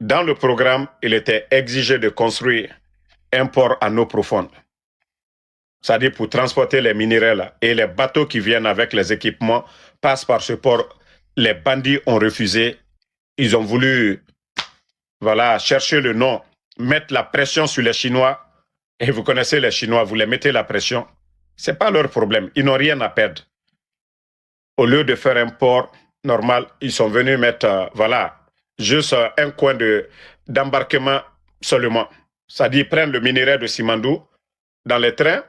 Dans le programme, il était exigé de construire un port à eau profonde. C'est-à-dire pour transporter les minéraux là. Et les bateaux qui viennent avec les équipements passent par ce port. Les bandits ont refusé. Ils ont voulu, voilà, chercher le nom, mettre la pression sur les Chinois. Et vous connaissez les Chinois, vous les mettez la pression. Ce n'est pas leur problème. Ils n'ont rien à perdre. Au lieu de faire un port normal, ils sont venus mettre, voilà, juste un coin d'embarquement seulement. C'est-à-dire, ils prennent le minerai de Simandou dans les trains,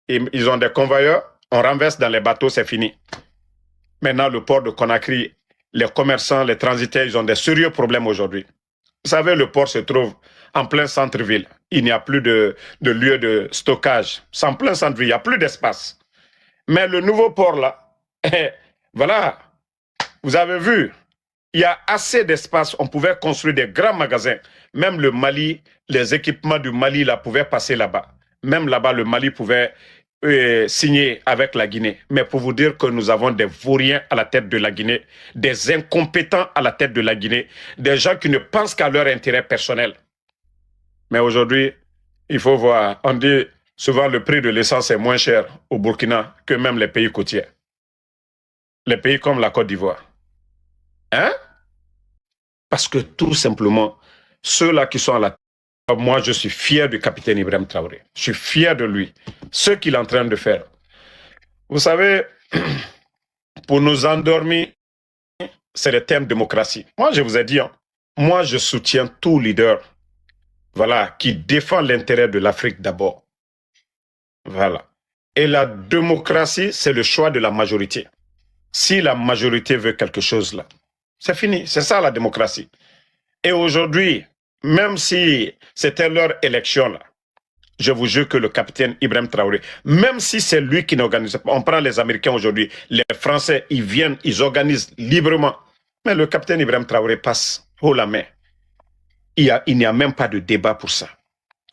ils ont des convoyeurs, on renverse dans les bateaux, c'est fini. Maintenant, le port de Conakry, les commerçants, les transitaires, ils ont des sérieux problèmes aujourd'hui. Vous savez, le port se trouve en plein centre-ville. Il n'y a plus de lieu de stockage. C'est en plein centre-ville, il n'y a plus d'espace. Mais le nouveau port, là, voilà, vous avez vu, il y a assez d'espace. On pouvait construire des grands magasins. Même le Mali, les équipements du Mali, là, pouvaient passer là-bas. Même là-bas, le Mali pouvait signer avec la Guinée. Mais pour vous dire que nous avons des vauriens à la tête de la Guinée, des incompétents à la tête de la Guinée, des gens qui ne pensent qu'à leur intérêt personnel. Mais aujourd'hui, il faut voir, on dit souvent le prix de l'essence est moins cher au Burkina que même les pays côtiers. Les pays comme la Côte d'Ivoire. Hein? Parce que tout simplement, ceux-là qui sont à la tête, moi je suis fier du capitaine Ibrahim Traoré. Je suis fier de lui. Ce qu'il est en train de faire. Vous savez, pour nous endormir, c'est le thème démocratie. Moi je vous ai dit, hein, moi je soutiens tout leader, voilà, qui défend l'intérêt de l'Afrique d'abord. Voilà. Et la démocratie, c'est le choix de la majorité. Si la majorité veut quelque chose là, c'est fini. C'est ça la démocratie. Et aujourd'hui, même si c'était leur élection là, je vous jure que le capitaine Ibrahim Traoré, même si c'est lui qui n'organise pas, on prend les Américains aujourd'hui, les Français, ils viennent, ils organisent librement. Mais le capitaine Ibrahim Traoré passe haut la main. Il n'y a même pas de débat pour ça.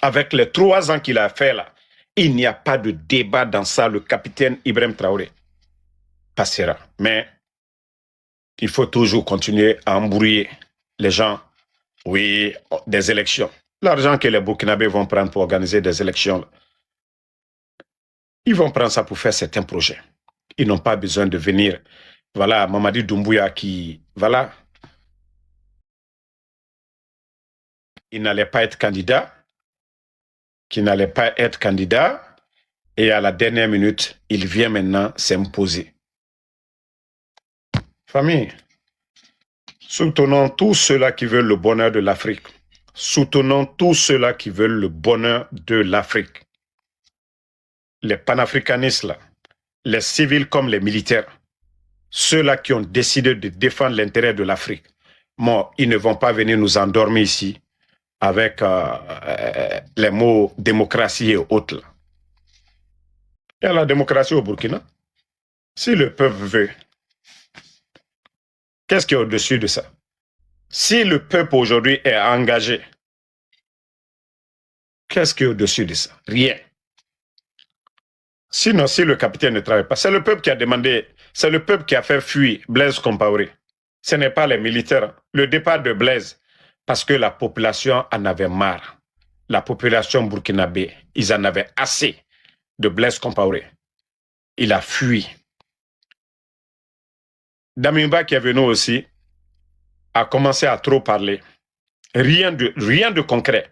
Avec les 3 ans qu'il a fait là, il n'y a pas de débat dans ça. Le capitaine Ibrahim Traoré passera. Mais il faut toujours continuer à embrouiller les gens. Oui, des élections. L'argent que les Burkinabés vont prendre pour organiser des élections, ils vont prendre ça pour faire certains projets. Ils n'ont pas besoin de venir. Voilà, Mamadi Doumbouya qui, voilà, il n'allait pas être candidat, et à la dernière minute, il vient maintenant s'imposer. Famille, soutenons tous ceux-là qui veulent le bonheur de l'Afrique. Soutenons tous ceux-là qui veulent le bonheur de l'Afrique. Les panafricanistes, là, les civils comme les militaires, ceux-là qui ont décidé de défendre l'intérêt de l'Afrique, bon, ils ne vont pas venir nous endormir ici avec les mots démocratie et autres. Là. Il y a la démocratie au Burkina. Si le peuple veut, qu'est-ce qui est au-dessus de ça? Si le peuple aujourd'hui est engagé, qu'est-ce qui est au-dessus de ça? Rien. Sinon, si le capitaine ne travaille pas, c'est le peuple qui a demandé, c'est le peuple qui a fait fuir Blaise Compaoré. Ce n'est pas les militaires. Le départ de Blaise, parce que la population en avait marre. La population burkinabé, ils en avaient assez de Blaise Compaoré. Il a fui. Damimba qui est venu aussi a commencé à trop parler. Rien de concret.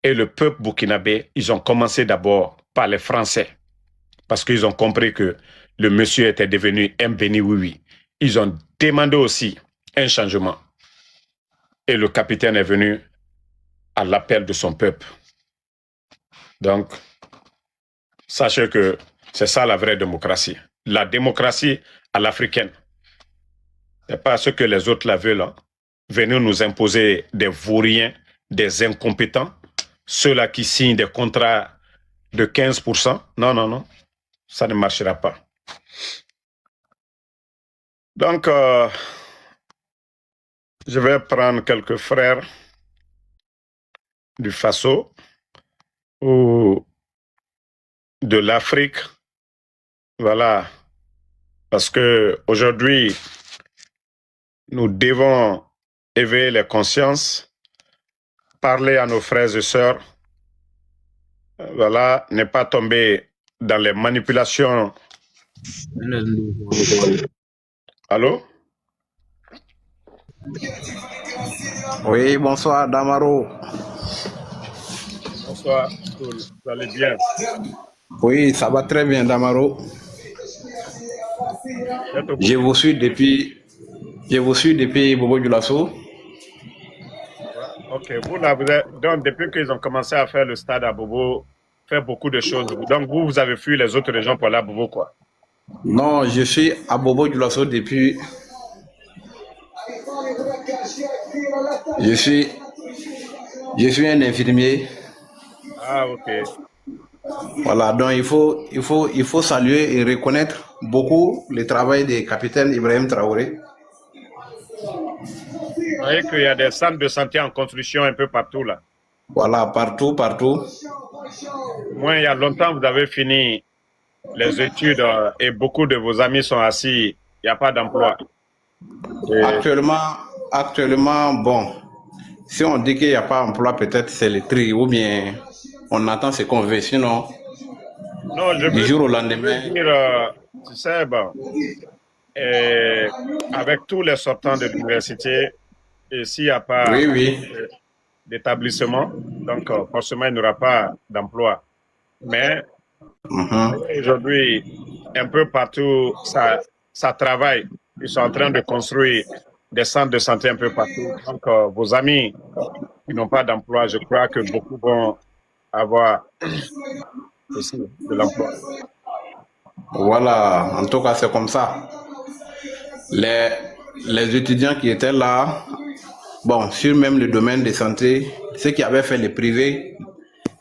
Et le peuple burkinabé, ils ont commencé d'abord par les Français. Parce qu'ils ont compris que le monsieur était devenu un béni oui-oui. Ils ont demandé aussi un changement. Et le capitaine est venu à l'appel de son peuple. Donc, sachez que c'est ça la vraie démocratie. La démocratie à l'africaine. Ce n'est pas ce que les autres la veulent. Hein. Venir nous imposer des vauriens, des incompétents, ceux-là qui signent des contrats de 15%. Non, non, non. Ça ne marchera pas. Donc, je vais prendre quelques frères du Faso ou de l'Afrique. Voilà. Parce que aujourd'hui, nous devons éveiller les consciences parler à nos frères et sœurs, voilà, ne pas tomber dans les manipulations. Allô? Oui, bonsoir Damaro. Bonsoir, vous allez bien? Oui, ça va très bien Damaro. Je vous suis depuis Bobo Dioulasso. Ok, vous là, donc depuis qu'ils ont commencé à faire le stade à Bobo, faire beaucoup de choses. Donc vous avez fui les autres régions pour aller à Bobo, quoi? Non, je suis à Bobo Dioulasso depuis. Je suis, je suis un infirmier. Ah, ok. Voilà, donc il faut saluer et reconnaître beaucoup le travail du capitaine Ibrahim Traoré. Vous voyez qu'il y a des centres de santé en construction un peu partout là. Voilà, partout, partout. Moi, il y a longtemps, vous avez fini les études et beaucoup de vos amis sont assis. Il n'y a pas d'emploi. Actuellement, bon, si on dit qu'il n'y a pas d'emploi, peut-être c'est le tri, ou bien on attend ce qu'on veut. Sinon, Non, du jour au je veux lendemain. dire, tu sais, bon, avec tous les sortants de l'université, et s'il n'y a pas Oui, oui. d'établissement, donc forcément, il n'y aura pas d'emploi. Mais Mhm. aujourd'hui, un peu partout, ça travaille. Ils sont en train de construire des centres de santé un peu partout. Donc, vos amis qui n'ont pas d'emploi, je crois que beaucoup vont avoir aussi de l'emploi. Voilà, en tout cas, c'est comme ça. Les, les étudiants qui étaient là, bon, sur même le domaine de santé, ceux qui avaient fait les privés,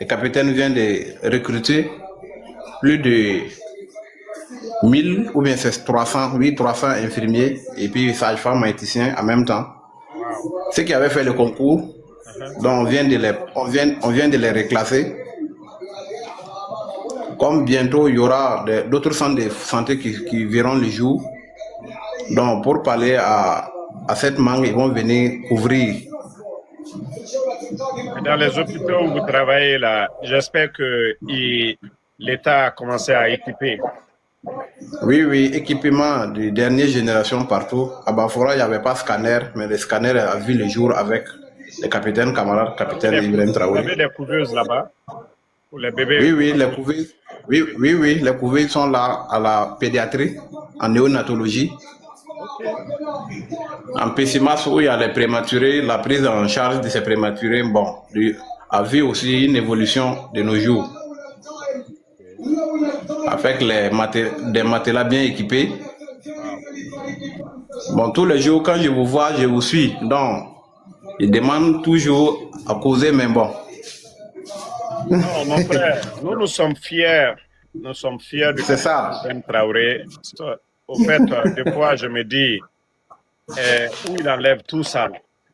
le capitaine vient de recruter plus de 1000 ou bien c'est 300, oui, 300 infirmiers et puis sages-femmes, éthiciens en même temps. Wow. Ceux qui avaient fait le concours, donc on vient de les reclasser. Comme bientôt il y aura d'autres centres de santé qui verront le jour, donc pour parler à cette manque, ils vont venir couvrir. Dans les hôpitaux où vous travaillez là, j'espère que l'État a commencé à équiper. Oui, oui, équipement de dernière génération partout. À Bafora, il n'y avait pas de scanner, mais le scanner a vu le jour avec le capitaine camarade, capitaine Ibrahim Vous Traoré. avez des couveuses là-bas pour les bébés? Oui, oui, les couvées, oui, les couvées sont là à la pédiatrie, en néonatologie. Ok. En PCMAS, où il y a les prématurés, la prise en charge de ces prématurés, bon, a vu aussi une évolution de nos jours. Avec des matelas bien équipés. Wow. Bon, tous les jours, quand je vous vois, je vous suis. Donc, je demande toujours à causer, mais bon. Non, mon frère, nous sommes fiers. Nous sommes fiers du C'est ça. capitaine Traoré. Au fait, des fois, je me dis où il enlève tout ça,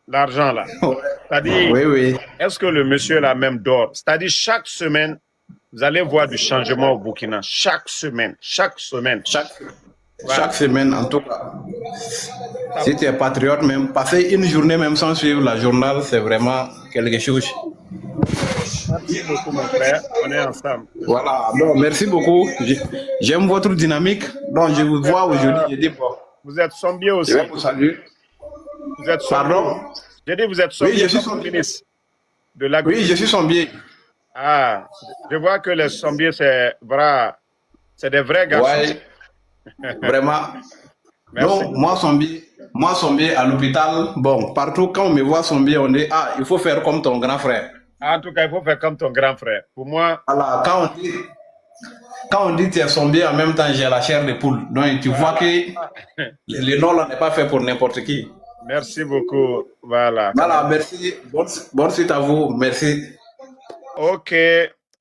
l'argent là. C'est-à-dire, Oui, oui. est-ce que le monsieur là même dort? C'est-à-dire, chaque semaine, vous allez voir du changement au Burkina. Chaque semaine, chaque semaine. Voilà. Chaque semaine, en tout cas. Si tu es patriote, même passer une journée même sans suivre la journal, c'est vraiment quelque chose. Merci beaucoup, mon frère. On est ensemble. Voilà, donc merci beaucoup. J'aime votre dynamique. Donc je vous vois aujourd'hui, je dis bon. Vous êtes sombier Je aussi. vais vous saluer. Vous êtes sombier. Pardon? J'ai dit, vous êtes Oui, sombier je suis comme son ministre de Oui, l'agriculture. je suis son biais. Ah, je vois que les sombiers, c'est des vrais garçons. Ouais, vraiment. Merci. Donc, moi, son biais à l'hôpital, bon, partout, quand on me voit son biais, on dit, ah, il faut faire comme ton grand frère. En tout cas, il faut faire comme ton grand frère. Pour moi, Voilà, quand on dit tu es son biais, en même temps, j'ai la chair de poule. Donc, tu vois que le nom là n'est pas fait pour n'importe qui. merci beaucoup. Voilà. Voilà, merci. Bonne suite à vous. Merci. Ok,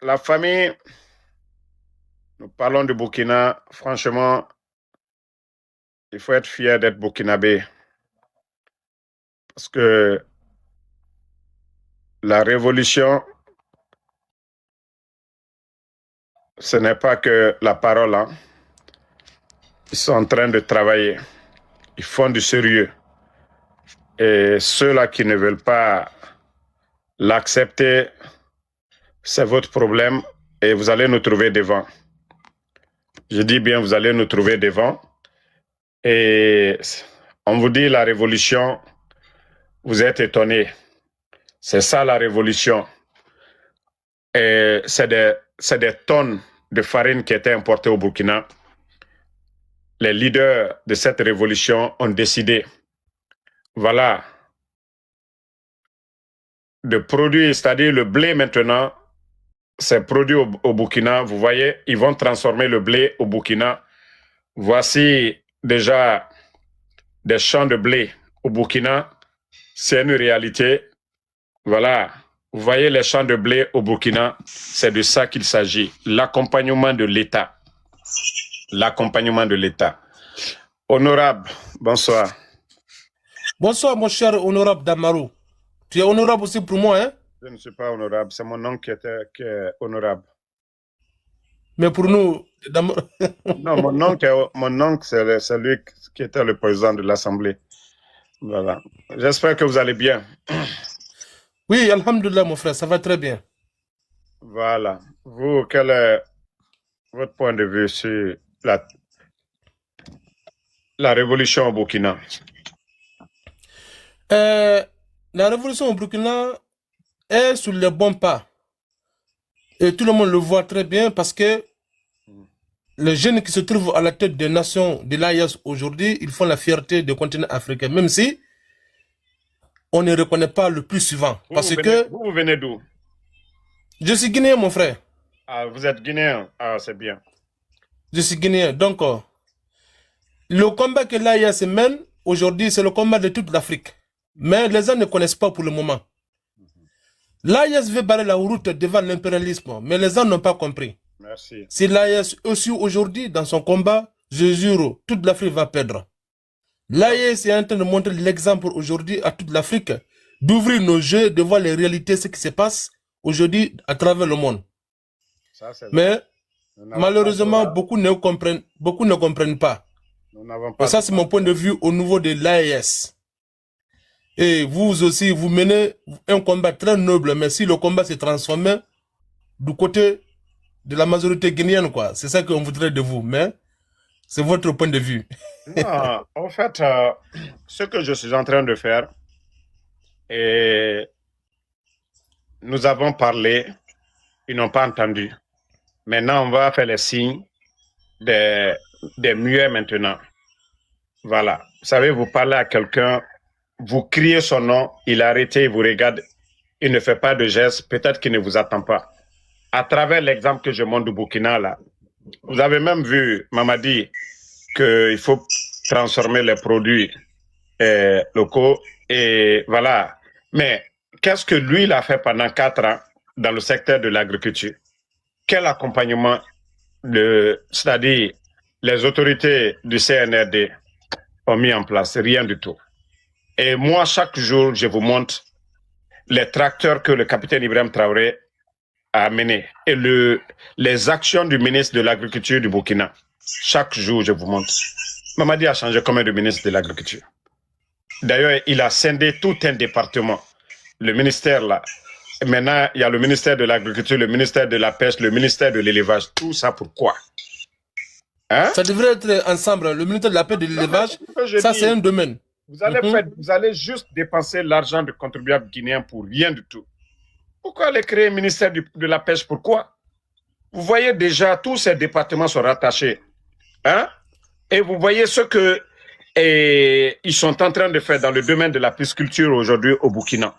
la famille, nous parlons du Burkina. Franchement, il faut être fier d'être burkinabé. Parce que la révolution, ce n'est pas que la parole. Hein. Ils sont en train de travailler. Ils font du sérieux. Et ceux-là qui ne veulent pas L'accepter, c'est votre problème et vous allez nous trouver devant. Je dis bien, vous allez nous trouver devant. Et on vous dit la révolution, vous êtes étonnés. C'est ça la révolution. Et c'est des tonnes de farine qui étaient importées au Burkina. Les leaders de cette révolution ont décidé, voilà, de produire, c'est-à-dire le blé maintenant, c'est produit au Burkina. Vous voyez, ils vont transformer le blé au Burkina. Voici déjà des champs de blé au Burkina. C'est une réalité. Voilà. Vous voyez les champs de blé au Burkina, c'est de ça qu'il s'agit. L'accompagnement de l'État. L'accompagnement de l'État. Honorable, bonsoir. Bonsoir, mon cher honorable Damaro. Tu es honorable aussi pour moi, hein? Je ne suis pas honorable, c'est mon oncle qui est honorable. Mais pour nous, Non, mon oncle c'est lui qui était le président de l'Assemblée. Voilà. J'espère que vous allez bien. Oui, alhamdoulilah, mon frère, ça va très bien. Voilà. Vous, quel est votre point de vue sur la révolution au Burkina? La révolution au Burkina est sur le bon pas. Et tout le monde le voit très bien parce que les jeunes qui se trouvent à la tête des nations de l'AES aujourd'hui, ils font la fierté du continent africain, même si on ne reconnaît pas le plus souvent. Vous venez d'où? Je suis guinéen, mon frère. Ah, vous êtes guinéen? Ah, c'est bien. Je suis guinéen. Donc, le combat que l'AES mène aujourd'hui, c'est le combat de toute l'Afrique. Mais les gens ne connaissent pas pour le moment. L'AES veut barrer la route devant l'impérialisme, mais les gens n'ont pas compris. Merci. Si l'AES aussi aujourd'hui, dans son combat, je jure, toute l'Afrique va perdre. L'AES est en train de montrer l'exemple aujourd'hui à toute l'Afrique, d'ouvrir nos yeux, de voir les réalités, ce qui se passe aujourd'hui à travers le monde. Ça, mais malheureusement, beaucoup ne comprennent pas. Et ça, c'est mon point de vue au niveau de l'AES. Et vous aussi, vous menez un combat très noble, mais si le combat s'est transformé du côté de la majorité guinéenne, quoi, c'est ça qu'on voudrait de vous, mais c'est votre point de vue. Non, en fait, ce que je suis en train de faire, et nous avons parlé, ils n'ont pas entendu. Maintenant, on va faire les signes des muets maintenant. Voilà. Vous savez, vous parlez à quelqu'un, vous criez son nom, il a arrêté, il vous regarde, il ne fait pas de geste, peut-être qu'il ne vous attend pas. À travers l'exemple que je montre du Burkina, là, vous avez même vu, Mamadi, qu'il faut transformer les produits locaux, et voilà. Mais qu'est-ce que lui, il a fait pendant 4 ans dans le secteur de l'agriculture? Quel accompagnement, c'est-à-dire les autorités du CNRD ont mis en place? Rien du tout. Et moi, chaque jour, je vous montre les tracteurs que le capitaine Ibrahim Traoré a amenés et les actions du ministre de l'Agriculture du Burkina. Chaque jour, je vous montre. Mamadi a changé combien de ministre de l'Agriculture? D'ailleurs, il a scindé tout un département. Le ministère, là. Maintenant, il y a le ministère de l'Agriculture, le ministère de la Pêche, le ministère de l'Élevage. Tout ça, pourquoi? Hein? Ça devrait être ensemble. Le ministère de la Pêche et de l'Élevage, ça, c'est un domaine. Vous allez juste dépenser l'argent de contribuables guinéens pour rien du tout. Pourquoi aller créer un ministère de la Pêche? Pourquoi? Vous voyez déjà, tous ces départements sont rattachés. Hein? Et vous voyez ce que ils sont en train de faire dans le domaine de la pisciculture aujourd'hui au Burkina.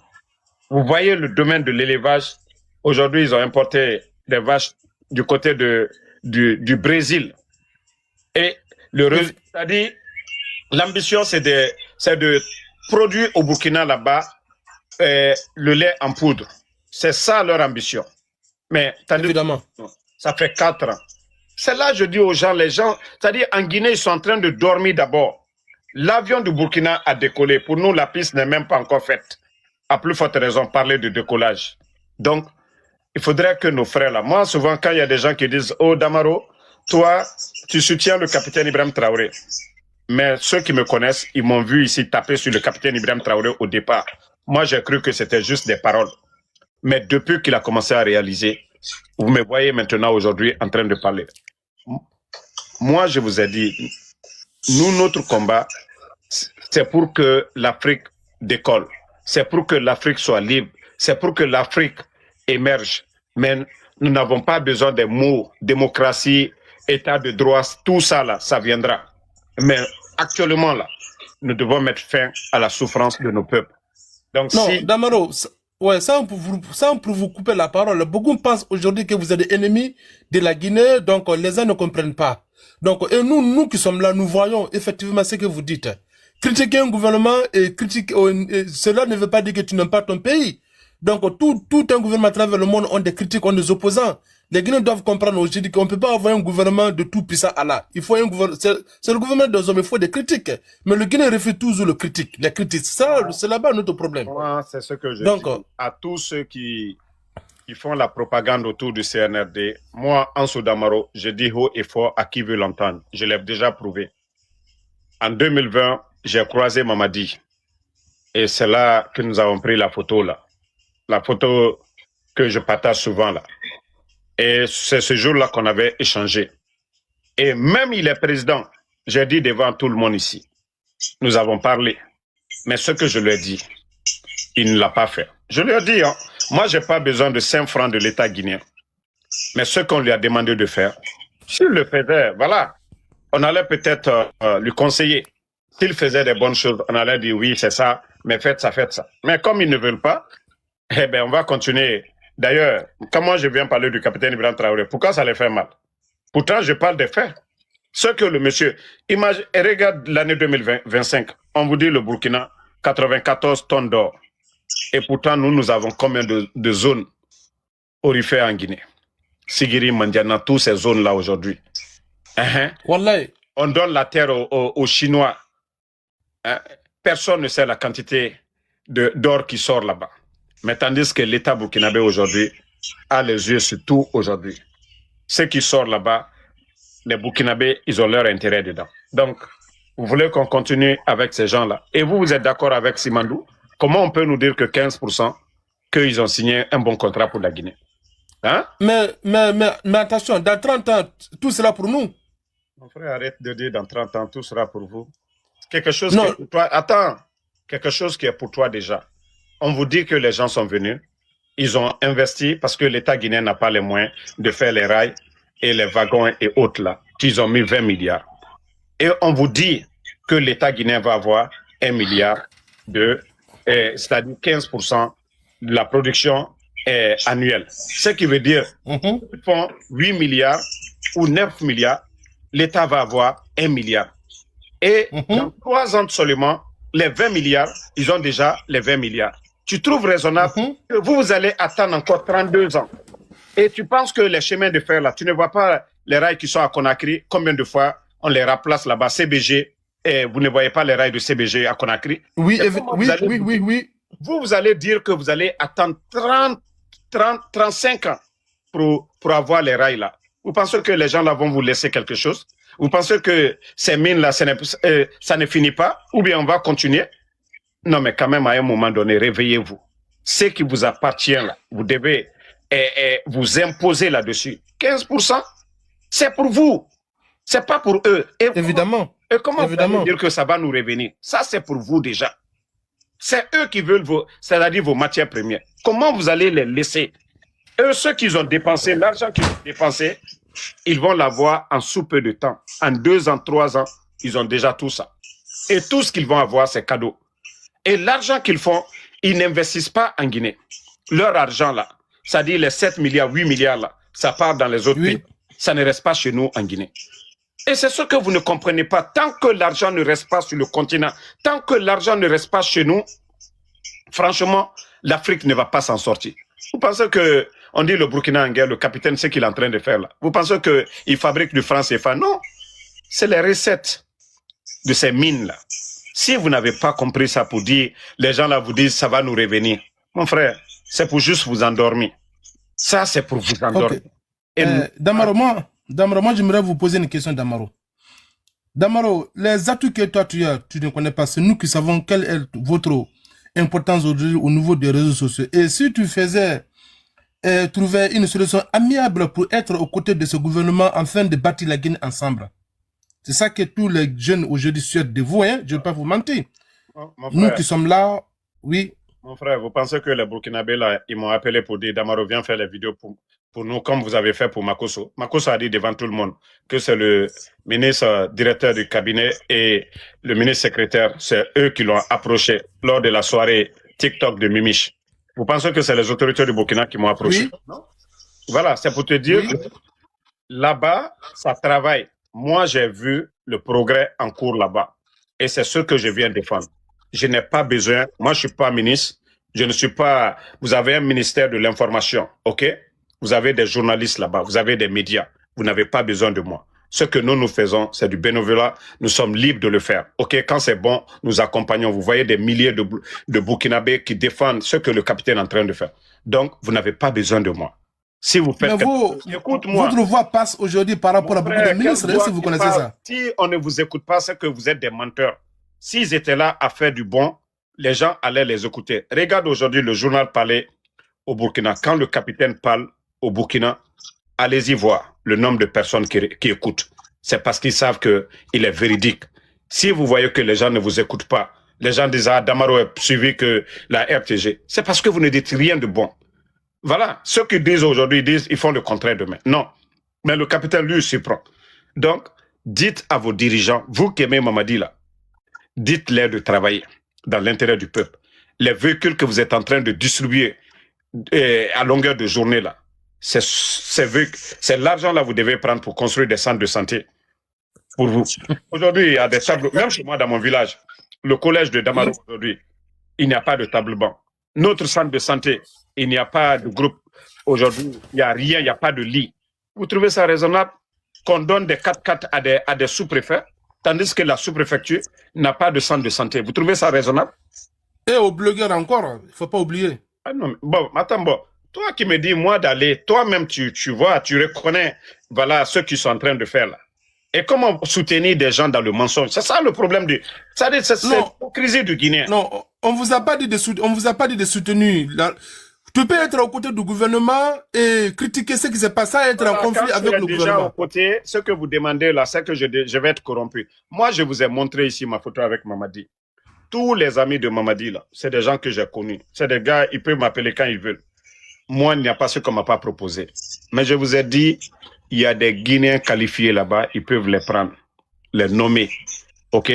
Vous voyez le domaine de l'élevage. Aujourd'hui, ils ont importé des vaches du côté du Brésil. Et c'est-à-dire, l'ambition, c'est de produire au Burkina là-bas le lait en poudre. C'est ça leur ambition. Mais évidemment, ça fait 4 ans. C'est là je dis aux gens, c'est-à-dire en Guinée, ils sont en train de dormir d'abord. L'avion du Burkina a décollé. Pour nous, la piste n'est même pas encore faite. À plus forte raison, parler de décollage. Donc, il faudrait que nos frères là, moi souvent quand il y a des gens qui disent « Oh Damaro, toi, tu soutiens le capitaine Ibrahim Traoré ». Mais ceux qui me connaissent, ils m'ont vu ici taper sur le capitaine Ibrahim Traoré au départ. Moi, j'ai cru que c'était juste des paroles. Mais depuis qu'il a commencé à réaliser, vous me voyez maintenant aujourd'hui en train de parler. Moi, je vous ai dit, nous, notre combat, c'est pour que l'Afrique décolle. C'est pour que l'Afrique soit libre. C'est pour que l'Afrique émerge. Mais nous n'avons pas besoin des mots démocratie, état de droit, tout ça là, ça viendra. Mais actuellement là, nous devons mettre fin à la souffrance de nos peuples. Donc non, si... Damaro, ouais, ça pour vous couper la parole. Beaucoup pensent aujourd'hui que vous êtes ennemis de la Guinée, donc les gens ne comprennent pas. Donc, et nous qui sommes là, nous voyons effectivement ce que vous dites. Critiquer un gouvernement et cela ne veut pas dire que tu n'aimes pas ton pays. Donc, tout un gouvernement à travers le monde ont des critiques, ont des opposants. Les Guinéens doivent comprendre aujourd'hui qu'on ne peut pas avoir un gouvernement de tout puissant Allah. Il faut un gouvernement, c'est le gouvernement des hommes, il faut des critiques. Mais le Guinée refuse toujours le critique, les critiques. Ça, c'est là-bas notre problème. Moi, c'est ce que je dis à tous ceux qui font la propagande autour du CNRD. Moi, Ansou Damaro, je dis haut et fort à qui veut l'entendre. Je l'ai déjà prouvé. En 2020, j'ai croisé Mamadi. Et c'est là que nous avons pris la photo là. La photo que je partage souvent là. Et c'est ce jour-là qu'on avait échangé. Et même il est président, j'ai dit devant tout le monde ici. Nous avons parlé. Mais ce que je lui ai dit, il ne l'a pas fait. Je lui ai dit, hein, moi je n'ai pas besoin de 5 francs de l'État guinéen. Mais ce qu'on lui a demandé de faire, s'il le faisait, voilà, on allait peut-être lui conseiller. S'il faisait des bonnes choses, on allait dire oui, c'est ça, mais faites ça, faites ça. Mais comme ils ne veulent pas, eh bien, on va continuer. D'ailleurs, quand moi je viens parler du capitaine Ibrahim Traoré, pourquoi ça les fait mal? Pourtant, je parle des faits. Ce que le monsieur, imagine, et regarde l'année 2025, on vous dit le Burkina, 94 tonnes d'or. Et pourtant, nous avons combien de zones orifères en Guinée? Sigiri, Mandiana, toutes ces zones-là aujourd'hui. On donne la terre aux Chinois. Personne ne sait la quantité d'or qui sort là-bas. Mais tandis que l'État burkinabé aujourd'hui a les yeux sur tout aujourd'hui. Ce qui sort là-bas, les Burkinabés, ils ont leur intérêt dedans. Donc, vous voulez qu'on continue avec ces gens-là. Et vous êtes d'accord avec Simandou? Comment on peut nous dire que 15% qu'ils ont signé un bon contrat pour la Guinée? Hein? Mais attention, dans 30 ans, tout sera pour nous. Mon frère, arrête de dire dans 30 ans, tout sera pour vous. Quelque chose qui est pour toi. Attends, quelque chose qui est pour toi déjà. On vous dit que les gens sont venus, ils ont investi parce que l'État guinéen n'a pas les moyens de faire les rails et les wagons et autres là, qu'ils ont mis 20 milliards. Et on vous dit que l'État guinéen va avoir 1 milliard c'est-à-dire 15% de la production annuelle. Ce qui veut dire qu'ils font 8 milliards ou 9 milliards, l'État va avoir 1 milliard. Et dans 3 ans seulement, les 20 milliards, ils ont déjà les 20 milliards. Tu trouves raisonnable que vous allez attendre encore 32 ans. Et tu penses que les chemins de fer là, tu ne vois pas les rails qui sont à Conakry, combien de fois on les remplace là-bas, CBG, et vous ne voyez pas les rails de CBG à Conakry? Oui. Vous allez dire que vous allez attendre 35 ans pour avoir les rails là. Vous pensez que les gens là vont vous laisser quelque chose? Vous pensez que ces mines là, ça ne finit pas? Ou bien on va continuer? Non, mais quand même, à un moment donné, réveillez-vous. Ce qui vous appartient là, vous devez vous imposer là-dessus. 15%, c'est pour vous. C'est pas pour eux. Et évidemment. Comment vous allez dire que ça va nous revenir? Ça, c'est pour vous déjà. C'est eux qui veulent c'est-à-dire vos matières premières. Comment vous allez les laisser? Eux, ceux qui ont dépensé, l'argent qu'ils ont dépensé, ils vont l'avoir en sous peu de temps. En 2 ans, 3 ans, ils ont déjà tout ça. Et tout ce qu'ils vont avoir, c'est cadeau. Et l'argent qu'ils font, ils n'investissent pas en Guinée. Leur argent là, c'est-à-dire les 7 milliards, 8 milliards là, ça part dans les autres pays. Ça ne reste pas chez nous en Guinée. Et c'est ce que vous ne comprenez pas. Tant que l'argent ne reste pas sur le continent, tant que l'argent ne reste pas chez nous, franchement, l'Afrique ne va pas s'en sortir. Vous pensez que, on dit le Burkina en guerre, le capitaine, ce qu'il est en train de faire là. Vous pensez qu'il fabrique du franc CFA? Non. C'est les recettes de ces mines là. Si vous n'avez pas compris ça pour dire, les gens là vous disent ça va nous revenir. Mon frère, c'est pour juste vous endormir. Ça, c'est pour vous endormir. Okay. Damaro, moi j'aimerais vous poser une question, Damaro. Damaro, les atouts que toi tu ne connais pas, c'est nous qui savons quelle est votre importance aujourd'hui au niveau des réseaux sociaux. Et si tu faisais trouver une solution amiable pour être aux côtés de ce gouvernement afin de bâtir la Guinée ensemble. C'est ça que tous les jeunes aujourd'hui souhaitent de vous, hein? Je ne vais pas vous mentir. Nous qui sommes là, oui. Mon frère, vous pensez que les Burkinabés, là, ils m'ont appelé pour dire Damaro, viens faire les vidéos pour nous, comme vous avez fait pour Makosso. Makosso a dit devant tout le monde que c'est le ministre directeur du cabinet et le ministre secrétaire, c'est eux qui l'ont approché lors de la soirée TikTok de Mimich. Vous pensez que c'est les autorités du Burkina qui m'ont approché? Oui. Non? Voilà, c'est pour te dire que là-bas, ça travaille. Moi, j'ai vu le progrès en cours là-bas. Et c'est ce que je viens défendre. Je n'ai pas besoin, moi je ne suis pas ministre, je ne suis pas, vous avez un ministère de l'information, ok? Vous avez des journalistes là-bas, vous avez des médias, vous n'avez pas besoin de moi. Ce que nous faisons, c'est du bénévolat, nous sommes libres de le faire, ok? Quand c'est bon, nous accompagnons. Vous voyez des milliers de Burkinabés qui défendent ce que le capitaine est en train de faire. Donc, vous n'avez pas besoin de moi. Si vous faites... Écoute-moi. Votre voix passe aujourd'hui par rapport à beaucoup de ministres, si vous connaissez ça. Si on ne vous écoute pas, c'est que vous êtes des menteurs. S'ils étaient là à faire du bon, les gens allaient les écouter. Regarde aujourd'hui le journal parler au Burkina. Quand le capitaine parle au Burkina, allez-y voir le nombre de personnes qui écoutent. C'est parce qu'ils savent qu'il est véridique. Si vous voyez que les gens ne vous écoutent pas, les gens disent « Ah, Damaro est suivi que la RTG », c'est parce que vous ne dites rien de bon. Voilà, ceux qui disent aujourd'hui, ils font le contraire demain. Non, mais le capitaine, lui, s'y prend. Donc, dites à vos dirigeants, vous qui aimez Mamadi là, dites-leur de travailler dans l'intérêt du peuple. Les véhicules que vous êtes en train de distribuer à longueur de journée là, c'est l'argent là que vous devez prendre pour construire des centres de santé pour vous. Aujourd'hui, il y a des tables, même chez moi dans mon village, le collège de Damaro aujourd'hui, il n'y a pas de table-banc. Notre centre de santé, il n'y a pas de groupe. Aujourd'hui, il n'y a rien, il n'y a pas de lit. Vous trouvez ça raisonnable qu'on donne des 4x4 à des sous-préfets, tandis que la sous-préfecture n'a pas de centre de santé? Vous trouvez ça raisonnable? Et aux blogueurs encore, il ne faut pas oublier. Ah non, bon, attends, bon. Toi qui me dis, moi, d'aller, toi-même, tu vois, tu reconnais, voilà, ce qu'ils sont en train de faire là. Et comment soutenir des gens dans le mensonge? C'est ça le problème de... C'est l'hypocrisie du Guinéen. Non, on vous a pas dit de soutenir. Tu peux être aux côtés du gouvernement et critiquer ce qui s'est passé, être en conflit avec le gouvernement. Côté, ce que vous demandez là, c'est que je vais être corrompu. Moi, je vous ai montré ici ma photo avec Mamadi. Tous les amis de Mamadi là, c'est des gens que j'ai connus. C'est des gars, ils peuvent m'appeler quand ils veulent. Moi, il n'y a pas ce qu'on m'a pas proposé. Mais je vous ai dit, il y a des Guinéens qualifiés là-bas, ils peuvent les prendre, les nommer. OK?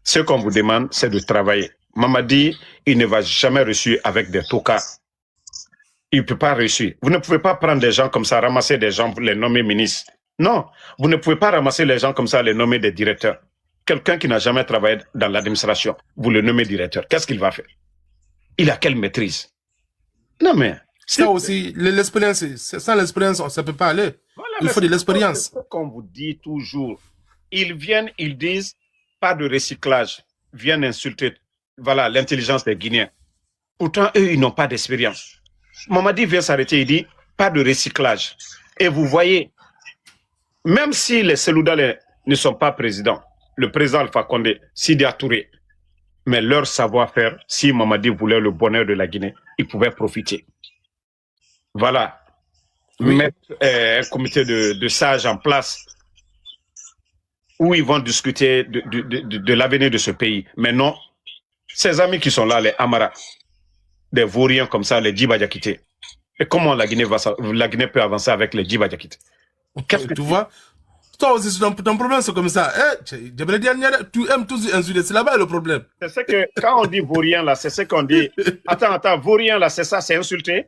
Ce qu'on vous demande, c'est de travailler. Mamadi, il ne va jamais reçu avec des tokas. Il ne peut pas réussir. Vous ne pouvez pas prendre des gens comme ça, ramasser des gens, les nommer ministres. Non, vous ne pouvez pas ramasser les gens comme ça, les nommer des directeurs. Quelqu'un qui n'a jamais travaillé dans l'administration, vous le nommez directeur. Qu'est-ce qu'il va faire? Il a quelle maîtrise? Non mais... Ça aussi, l'expérience, sans l'expérience, ça ne peut pas aller. Voilà, il faut de l'expérience. Comme vous dit toujours, ils viennent, ils disent, pas de recyclage, viennent insulter, voilà, l'intelligence des Guinéens. Pourtant, eux, ils n'ont pas d'expérience. Mamadi vient s'arrêter, il dit, pas de recyclage. Et vous voyez, même si les Seloudalais ne sont pas présidents, le président Alpha Condé, Sidi Touré, mais leur savoir-faire, si Mamadi voulait le bonheur de la Guinée, il pouvait profiter. Voilà, oui. Mettre un comité de sages en place où ils vont discuter de l'avenir de ce pays. Mais non, ces amis qui sont là, les Amara, des vauriens comme ça, les Djiba Diakité. Et comment la Guinée peut avancer avec les Djiba Diakité? Tu vois, toi aussi, ton problème, c'est comme ça. Tu aimes tous insulter, c'est là-bas le problème. C'est ce que, quand on dit vaurien là, c'est ce qu'on dit. Attends, vaurien là, c'est ça, c'est insulter?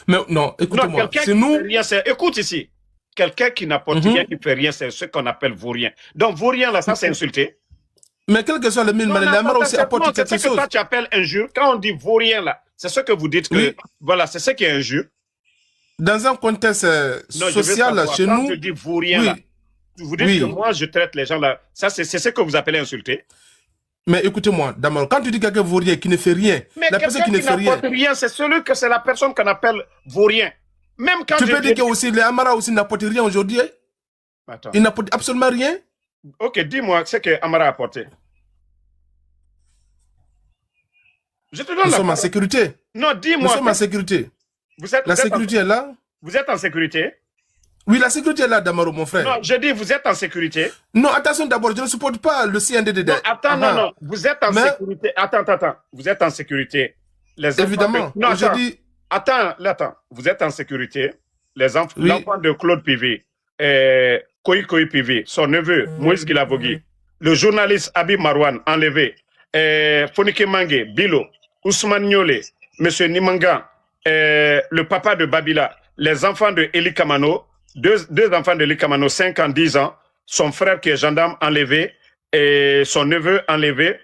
Mais non, écoute-moi, c'est nous... Rien, écoute ici, quelqu'un qui n'apporte rien, qui fait rien, c'est ce qu'on appelle vaurien. Donc vaurien là, ça c'est insulté. Mais quel que soit le mille, les Amara aussi apportent quelque chose. C'est ce que toi tu appelles injure. Quand on dit vaurien là, c'est ce que vous dites que, oui. Voilà, c'est ce qui est injure. Dans un contexte social, chez nous... Quand je dis vaurien là, vous dites que moi je traite les gens là, ça c'est ce que vous appelez insulter. Mais écoutez-moi, d'abord, quand tu dis quelqu'un vaurien qui ne fait rien, mais la personne qui ne fait rien, c'est la personne qu'on appelle vaurien. Même quand tu peux dire que aussi les Amara aussi n'apportent rien aujourd'hui. Ils n'apportent absolument rien. Ok, dis-moi ce que Amara a apporté. Je te donne Nous sommes en sécurité. Non, dis-moi. Nous sommes en sécurité. La sécurité est là. Vous êtes en sécurité? Oui, la sécurité est là, Damaro, mon frère. Non, je dis, vous êtes en sécurité? Non, attention d'abord, je ne supporte pas le CNDD. Non, attends, non. Vous êtes en sécurité. Attends. Vous êtes en sécurité. Évidemment. Non, attends. Vous êtes en sécurité. L'enfant de Claude Pivé, Koyi Pivé, son neveu, Moïse Gilavogui, le journaliste Habib Marouane, enlevé, Fonike Mange, Bilo, Ousmane Niolé, M. Nimanga, le papa de Babila, les enfants de Eli Kamano, deux enfants de Eli Kamano, 5 ans, 10 ans, son frère qui est gendarme enlevé, et son neveu enlevé,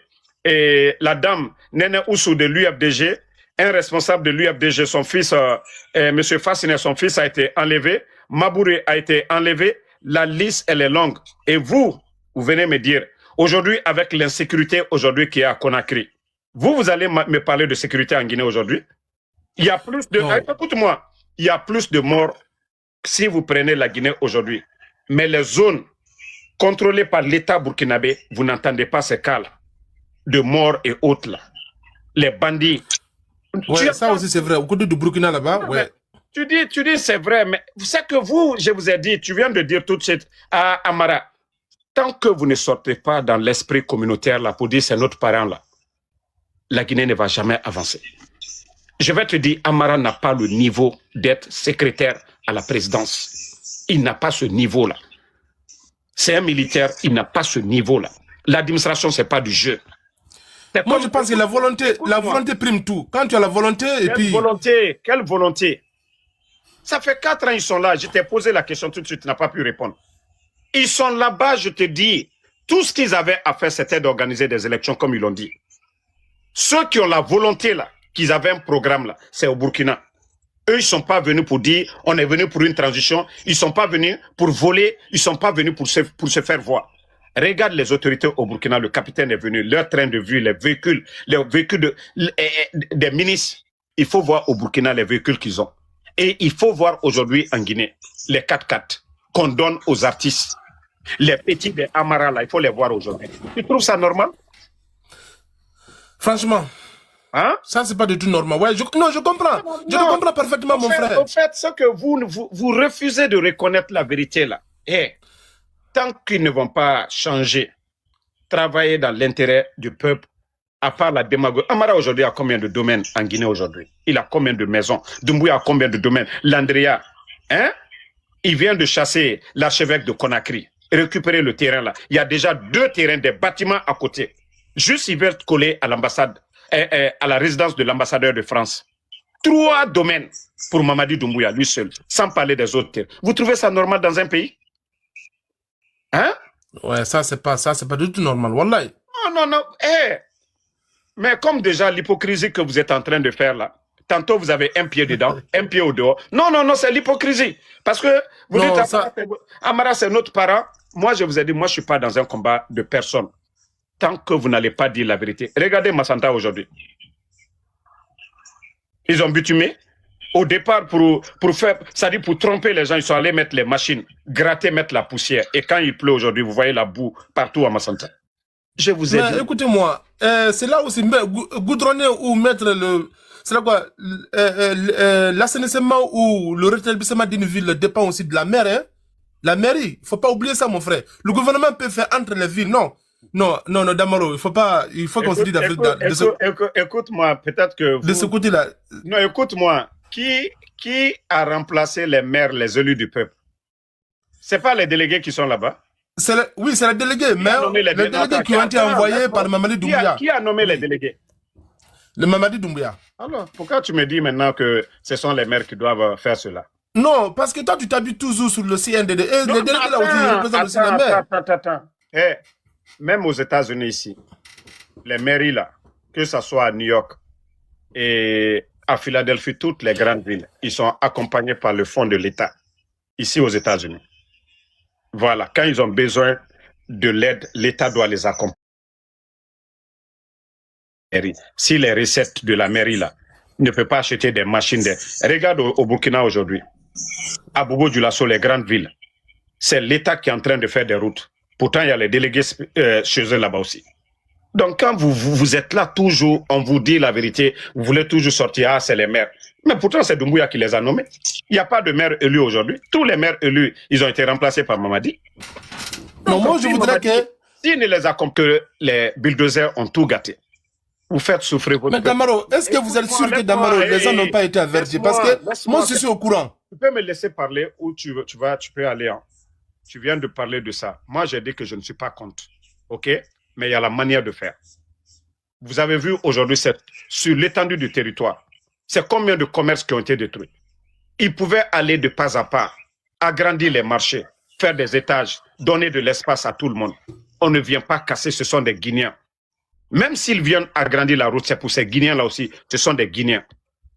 et la dame Nene Oussou de l'UFDG, un responsable de l'UFDG, son fils, M. Fassine, son fils a été enlevé, Mabouré a été enlevé, la liste, elle est longue. Et vous venez me dire, aujourd'hui, avec l'insécurité aujourd'hui qui est à Conakry, vous allez me parler de sécurité en Guinée aujourd'hui? Il y a plus de... Écoute-moi, il y a plus de morts si vous prenez la Guinée aujourd'hui. Mais les zones contrôlées par l'État burkinabé, vous n'entendez pas ces cas-là de morts et autres là. Les bandits. Ouais, ça aussi c'est vrai. Au côté du Burkina là-bas, ouais. Tu dis c'est vrai, mais c'est que vous, je vous ai dit, tu viens de dire tout de suite à Amara, tant que vous ne sortez pas dans l'esprit communautaire là pour dire c'est notre parent là, la Guinée ne va jamais avancer. Je vais te dire, Amara n'a pas le niveau d'être secrétaire à la présidence. Il n'a pas ce niveau-là. C'est un militaire, il n'a pas ce niveau-là. L'administration, c'est pas du jeu. Moi, je pense que la volonté prime tout. Quand tu as la volonté et puis... Quelle volonté? Ça fait 4 ans ils sont là. Je t'ai posé la question tout de suite, tu n'as pas pu répondre. Ils sont là-bas, je te dis. Tout ce qu'ils avaient à faire, c'était d'organiser des élections, comme ils l'ont dit. Ceux qui ont la volonté, là, qu'ils avaient un programme, là, c'est au Burkina. Eux, ils ne sont pas venus pour dire, on est venu pour une transition. Ils ne sont pas venus pour voler. Ils ne sont pas venus pour se faire voir. Regarde les autorités au Burkina, le capitaine est venu, leur train de vue, les véhicules des ministres. Il faut voir au Burkina les véhicules qu'ils ont. Et il faut voir aujourd'hui en Guinée les 4x4 qu'on donne aux artistes. Les petits des Amara, là, il faut les voir aujourd'hui. Tu trouves ça normal? Franchement, hein? Ça, c'est pas du tout normal. Ouais, je comprends. Je comprends parfaitement, mon frère. En fait, ce que vous refusez de reconnaître la vérité, là, tant qu'ils ne vont pas changer, travailler dans l'intérêt du peuple, à part la démagogie. Amara aujourd'hui a combien de domaines en Guinée aujourd'hui? Il a combien de maisons? Doumbouya a combien de domaines? Landria, hein? Il vient de chasser l'archevêque de Conakry, récupérer le terrain là. Il y a déjà 2 terrains, des bâtiments à côté. Juste, il veut coller à l'ambassade, à la résidence de l'ambassadeur de France. 3 domaines pour Mamadi Doumbouya, lui seul, sans parler des autres terres. Vous trouvez ça normal dans un pays? Hein? Ouais, ça c'est pas du tout normal, wallahi. Non. Mais comme déjà l'hypocrisie que vous êtes en train de faire là, tantôt vous avez un pied dedans, un pied au dehors. Non, c'est l'hypocrisie. Parce que vous dites, Amara c'est notre parent. Moi je vous ai dit, moi je suis pas dans un combat de personne. Tant que vous n'allez pas dire la vérité. Regardez Massanta aujourd'hui. Ils ont bitumé. Au départ, pour faire, c'est-à-dire pour tromper les gens, ils sont allés mettre les machines, gratter, mettre la poussière. Et quand il pleut aujourd'hui, vous voyez la boue partout à Massanta. Je vous ai dit. Écoutez-moi, c'est là aussi goudronner ou mettre le... C'est là quoi? L'assainissement ou le rétablissement d'une ville dépend aussi de la mer, hein? La mairie, il faut pas oublier ça, mon frère. Le gouvernement peut faire entre les villes, non, Damaro, il faut qu'on se dise d'Afrique. Écoute-moi, peut-être que de ce côté-là. Non, écoute-moi. Qui a remplacé les maires, les élus du peuple? C'est pas les délégués qui sont là-bas? Oui, c'est les délégués, mais les délégués qui ont été envoyés par Mamadi Doumbouya. Qui a nommé les délégués? Le Mamadi Doumbouya. Alors, pourquoi tu me dis maintenant que ce sont les maires qui doivent faire cela? Non, parce que toi, tu t'habites toujours sur le CNDD. Et les délégués là aussi, ils représentent aussi les maires. Attends. Même aux États-Unis ici, les mairies là, que ce soit à New York et à Philadelphie, toutes les grandes villes, ils sont accompagnés par le fonds de l'État, ici aux États-Unis. Voilà, quand ils ont besoin de l'aide, l'État doit les accompagner. Si les recettes de la mairie là ne peuvent pas acheter des machines, regarde au Burkina aujourd'hui, à Bobo Dioulasso, les grandes villes, c'est l'État qui est en train de faire des routes. Pourtant, il y a les délégués chez eux là-bas aussi. Donc, quand vous êtes là toujours, on vous dit la vérité, vous voulez toujours sortir, c'est les maires. Mais pourtant, c'est Doumbouya qui les a nommés. Il n'y a pas de maire élu aujourd'hui. Tous les maires élus, ils ont été remplacés par Mamadi. Non, moi, je voudrais que... S'il ne les a comme que les bulldozers ont tout gâté, vous faites souffrir votre... Mais Damaro, est-ce que vous êtes sûr que Damaro, les gens n'ont pas été avertis? Parce que moi, je suis au courant. Tu peux me laisser parler ou tu peux aller. Hein. Tu viens de parler de ça. Moi, j'ai dit que je ne suis pas contre. OK? Mais il y a la manière de faire. Vous avez vu aujourd'hui, sur l'étendue du territoire, c'est combien de commerces qui ont été détruits. Ils pouvaient aller de pas à pas, agrandir les marchés, faire des étages, donner de l'espace à tout le monde. On ne vient pas casser, ce sont des Guinéens. Même s'ils viennent agrandir la route, c'est pour ces Guinéens-là aussi, ce sont des Guinéens.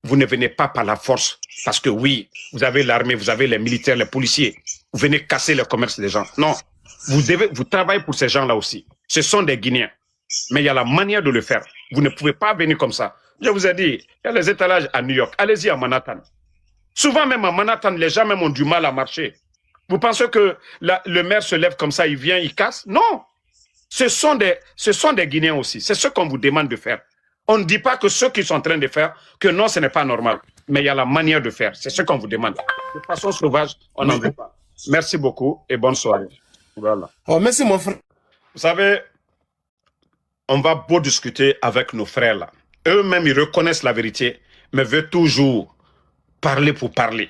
Vous ne venez pas par la force, parce que oui, vous avez l'armée, vous avez les militaires, les policiers. Vous venez casser le commerce des gens. Non, vous travaillez pour ces gens-là aussi. Ce sont des Guinéens. Mais il y a la manière de le faire. Vous ne pouvez pas venir comme ça. Je vous ai dit, il y a les étalages à New York. Allez-y à Manhattan. Souvent même à Manhattan, les gens même ont du mal à marcher. Vous pensez que le maire se lève comme ça, il vient, il casse? Non. Ce sont des Guinéens aussi. C'est ce qu'on vous demande de faire. On ne dit pas que ceux qui sont en train de faire, que non, ce n'est pas normal. Mais il y a la manière de faire. C'est ce qu'on vous demande. De façon sauvage, on n'en veut pas. Merci beaucoup et bonne soirée. Voilà. Oh, merci mon frère. Vous savez, on va beau discuter avec nos frères là. Eux-mêmes, ils reconnaissent la vérité, mais veulent toujours parler pour parler.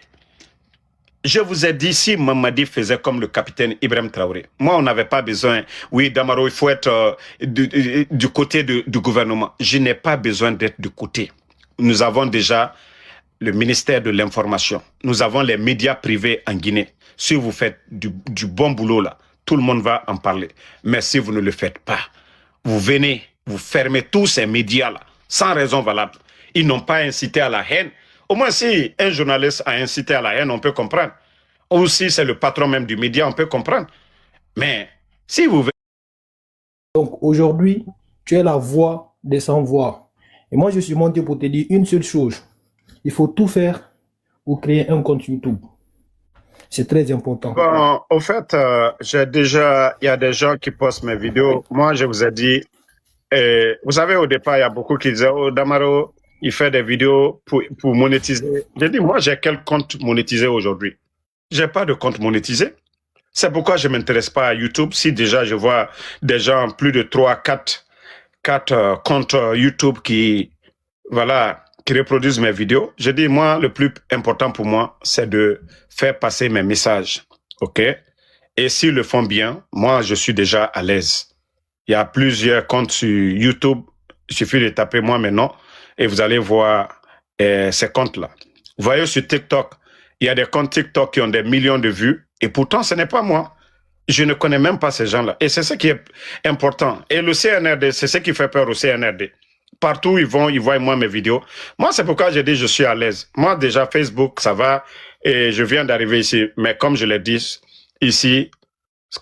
Je vous ai dit, si Mamadi faisait comme le capitaine Ibrahim Traoré, moi, on n'avait pas besoin, oui, Damaro, il faut être du côté du gouvernement. Je n'ai pas besoin d'être du côté. Nous avons déjà le ministère de l'Information. Nous avons les médias privés en Guinée. Si vous faites du bon boulot là, tout le monde va en parler. Mais si vous ne le faites pas, vous venez, vous fermez tous ces médias-là, sans raison valable. Ils n'ont pas incité à la haine. Au moins, si un journaliste a incité à la haine, on peut comprendre. Ou si c'est le patron même du média, on peut comprendre. Mais si vous... Donc aujourd'hui, tu es la voix des sans-voix. Et moi, je suis monté pour te dire une seule chose. Il faut tout faire pour créer un compte YouTube. C'est très important. Bon, au fait, il y a des gens qui postent mes vidéos. Moi, je vous ai dit, vous savez, au départ, il y a beaucoup qui disaient, oh, Damaro, il fait des vidéos pour monétiser. J'ai dit, moi, j'ai quel compte monétisé aujourd'hui? J'ai pas de compte monétisé. C'est pourquoi je m'intéresse pas à YouTube. Si déjà je vois des gens, plus de 3, 4 comptes YouTube qui reproduisent mes vidéos, je dis, moi, le plus important pour moi, c'est de faire passer mes messages. OK? Et s'ils le font bien, moi, je suis déjà à l'aise. Il y a plusieurs comptes sur YouTube. Il suffit de taper moi maintenant et vous allez voir ces comptes-là. Vous voyez sur TikTok, il y a des comptes TikTok qui ont des millions de vues et pourtant, ce n'est pas moi. Je ne connais même pas ces gens-là. Et c'est ce qui est important. Et le CNRD, c'est ce qui fait peur au CNRD. Partout ils vont, ils voient moi mes vidéos. Moi, c'est pourquoi j'ai dit je suis à l'aise. Moi, déjà, Facebook, ça va. Et je viens d'arriver ici. Mais comme je l'ai dit, ici,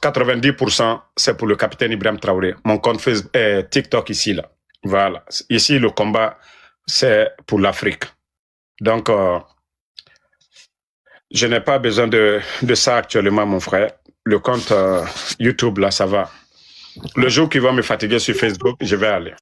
90%, c'est pour le capitaine Ibrahim Traoré. Mon compte Facebook, TikTok ici, là. Voilà. Ici, le combat, c'est pour l'Afrique. Donc, je n'ai pas besoin de ça actuellement, mon frère. Le compte YouTube, là, ça va. Le jour qui va me fatiguer sur Facebook, je vais aller.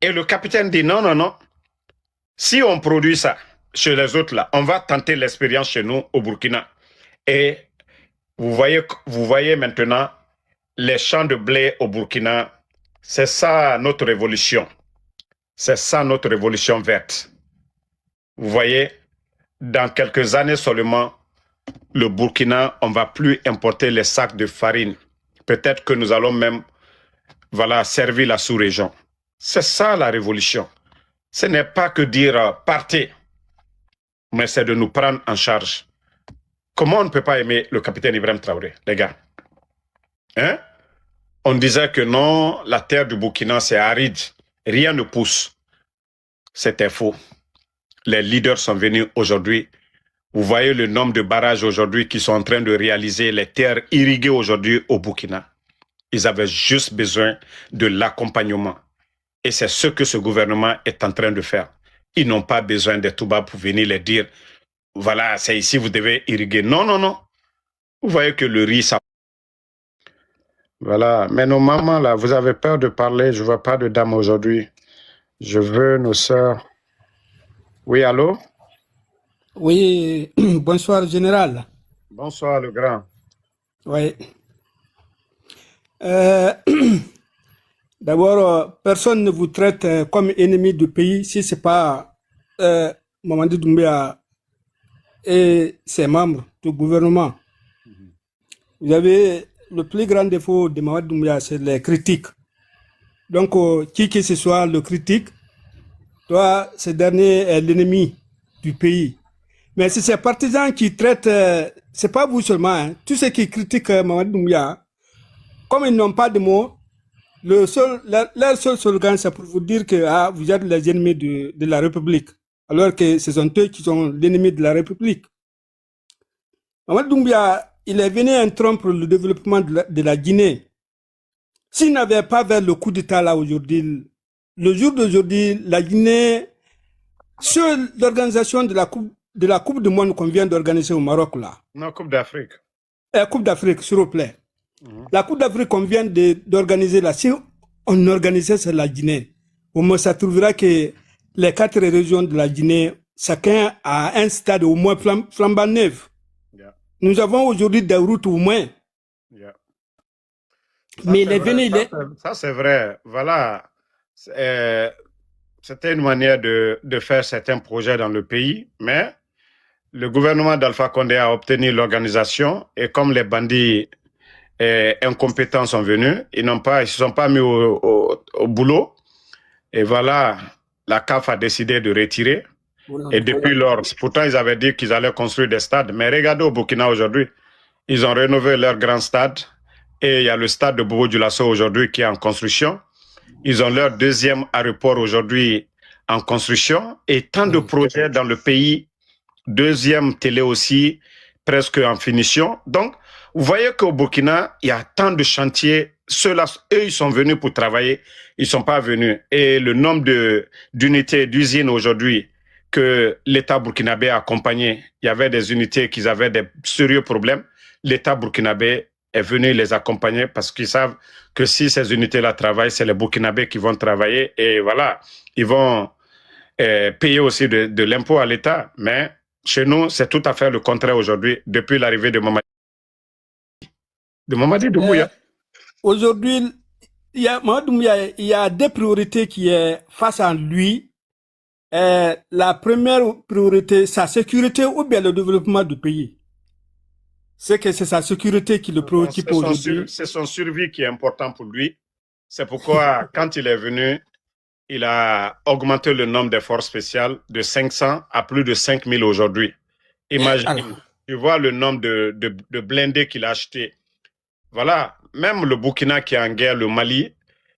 Et le capitaine dit non, non, non. Si on produit ça chez les autres là, on va tenter l'expérience chez nous au Burkina. Et vous voyez maintenant les champs de blé au Burkina. C'est ça notre révolution. C'est ça notre révolution verte. Vous voyez, dans quelques années seulement, le Burkina, on ne va plus importer les sacs de farine. Peut-être que nous allons même servir la sous-région. C'est ça la révolution. Ce n'est pas que dire partez, mais c'est de nous prendre en charge. Comment on ne peut pas aimer le capitaine Ibrahim Traoré, les gars? Hein? On disait que non, la terre du Burkina, c'est aride. Rien ne pousse. C'était faux. Les leaders sont venus aujourd'hui. Vous voyez le nombre de barrages aujourd'hui qui sont en train de réaliser, les terres irriguées aujourd'hui au Burkina. Ils avaient juste besoin de l'accompagnement. Et c'est ce que ce gouvernement est en train de faire. Ils n'ont pas besoin des Toubabs pour venir les dire, voilà, c'est ici, vous devez irriguer. Non, non, non. Vous voyez que le riz, ça... Voilà. Mais nos mamans, là, vous avez peur de parler. Je ne vois pas de dames aujourd'hui. Je veux nos sœurs. Oui, allô? Oui, bonsoir général. Bonsoir, le grand. Oui. Euh, D'abord, personne ne vous traite comme ennemi du pays si ce n'est pas Mamadi Doumbia et ses membres du gouvernement. Vous avez le plus grand défaut de Mamadi Doumbia, c'est les critiques. Donc, qui que ce soit le critique, toi, ce dernier est l'ennemi du pays. Mais c'est ces partisans qui traitent, c'est pas vous seulement, hein, tous ceux qui critiquent Mamadi Doumbia, comme ils n'ont pas de mots, leur seul slogan, c'est pour vous dire que vous êtes les ennemis de la République, alors que ce sont eux qui sont l'ennemi de la République. Mamadi Doumbia, il est venu interrompre le développement de la Guinée. S'il n'avait pas fait le coup d'État là aujourd'hui, le jour d'aujourd'hui, la Guinée, sur l'organisation de la Coupe du Monde qu'on vient d'organiser au Maroc là. Non, Coupe d'Afrique. Coupe d'Afrique, s'il vous plaît. La Coupe d'Afrique qu'on vient d'organiser là, si on organisait sur la Guinée, au moins ça trouvera que les 4 régions de la Guinée, chacun a un stade au moins flambant neuf. Yeah. Nous avons aujourd'hui des routes au moins. Yeah. Mais les venus... Ça c'est vrai. Voilà. C'était une manière de faire certains projets dans le pays, mais le gouvernement d'Alpha Condé a obtenu l'organisation et comme les bandits incompétents sont venus, ils ne se sont pas mis au boulot. Et voilà, la CAF a décidé de retirer. Et depuis lors, pourtant ils avaient dit qu'ils allaient construire des stades. Mais regardez au Burkina aujourd'hui, ils ont rénové leur grand stade. Et il y a le stade de Bobo Dioulasso aujourd'hui qui est en construction. Ils ont leur deuxième aéroport aujourd'hui en construction. Et tant de projets dans le pays, deuxième télé aussi, presque en finition. Donc, vous voyez qu'au Burkina, il y a tant de chantiers. Ceux-là, eux, ils sont venus pour travailler. Ils ne sont pas venus. Et le nombre d'unités, d'usines aujourd'hui que l'État burkinabé a accompagné, il y avait des unités qui avaient des sérieux problèmes. L'État burkinabé est venu les accompagner parce qu'ils savent que si ces unités-là travaillent, c'est les Burkinabés qui vont travailler. Et voilà, ils vont payer aussi de l'impôt à l'État. Mais chez nous, c'est tout à fait le contraire aujourd'hui, depuis l'arrivée de Mamadi Doumbouya. Aujourd'hui, il y a deux priorités qui sont face à lui. La première priorité, sa sécurité ou bien le développement du pays. C'est que c'est sa sécurité qui le préoccupe aujourd'hui. C'est son survie qui est important pour lui. C'est pourquoi, quand il est venu, il a augmenté le nombre des forces spéciales de 500 à plus de 5000 aujourd'hui. Imagine, tu vois le nombre de blindés qu'il a achetés. Voilà, même le Burkina qui est en guerre, le Mali,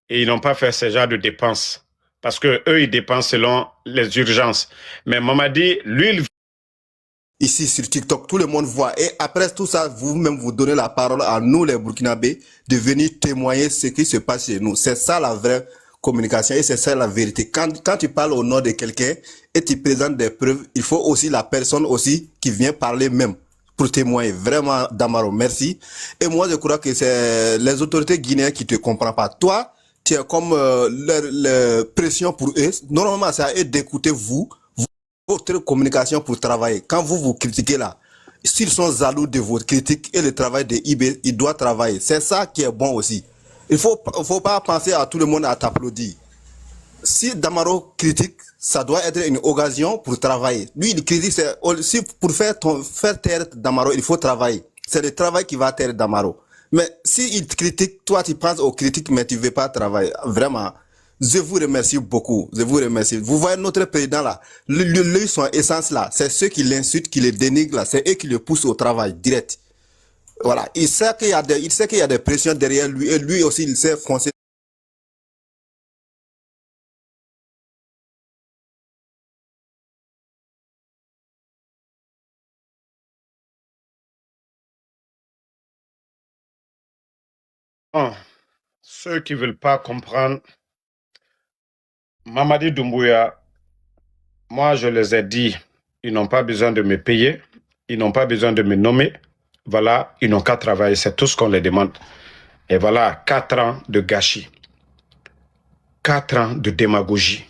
et ils n'ont pas fait ce genre de dépenses. Parce que eux, ils dépensent selon les urgences. Mais Mamadi, lui, il... Ici sur TikTok, tout le monde voit. Et après tout ça, vous-même, vous donnez la parole à nous, les Burkinabés, de venir témoigner ce qui se passe chez nous. C'est ça la vraie communication et c'est ça la vérité. Quand tu parles au nom de quelqu'un et tu présentes des preuves, il faut aussi la personne aussi qui vient parler même pour témoigner. Vraiment, Damaro, merci. Et moi, je crois que c'est les autorités guinéennes qui te comprennent pas. Toi, tu es comme leur pression pour eux. Normalement, c'est à eux d'écouter votre communication pour travailler. Quand vous critiquez là, s'ils sont jaloux de votre critique et le travail de IB, ils doivent travailler. C'est ça qui est bon aussi. Il faut pas penser à tout le monde à t'applaudir. Si Damaro critique, ça doit être une occasion pour travailler. Lui, il critique, si pour faire taire Damaro, il faut travailler. C'est le travail qui va taire Damaro. Mais si il critique, toi tu penses aux critiques, mais tu ne veux pas travailler. Vraiment. Je vous remercie beaucoup. Je vous remercie. Vous voyez notre président là, lui son essence là, c'est ceux qui l'insultent, qui le dénigrent là, c'est eux qui le poussent au travail direct. Voilà, il sait qu'il y a des pressions derrière lui et lui aussi il sait foncer. Bon, ceux qui ne veulent pas comprendre, Mamadi Doumbouya, moi je les ai dit, ils n'ont pas besoin de me payer, ils n'ont pas besoin de me nommer. Voilà, ils n'ont qu'à travailler, c'est tout ce qu'on les demande. Et voilà, 4 ans de gâchis, 4 ans de démagogie.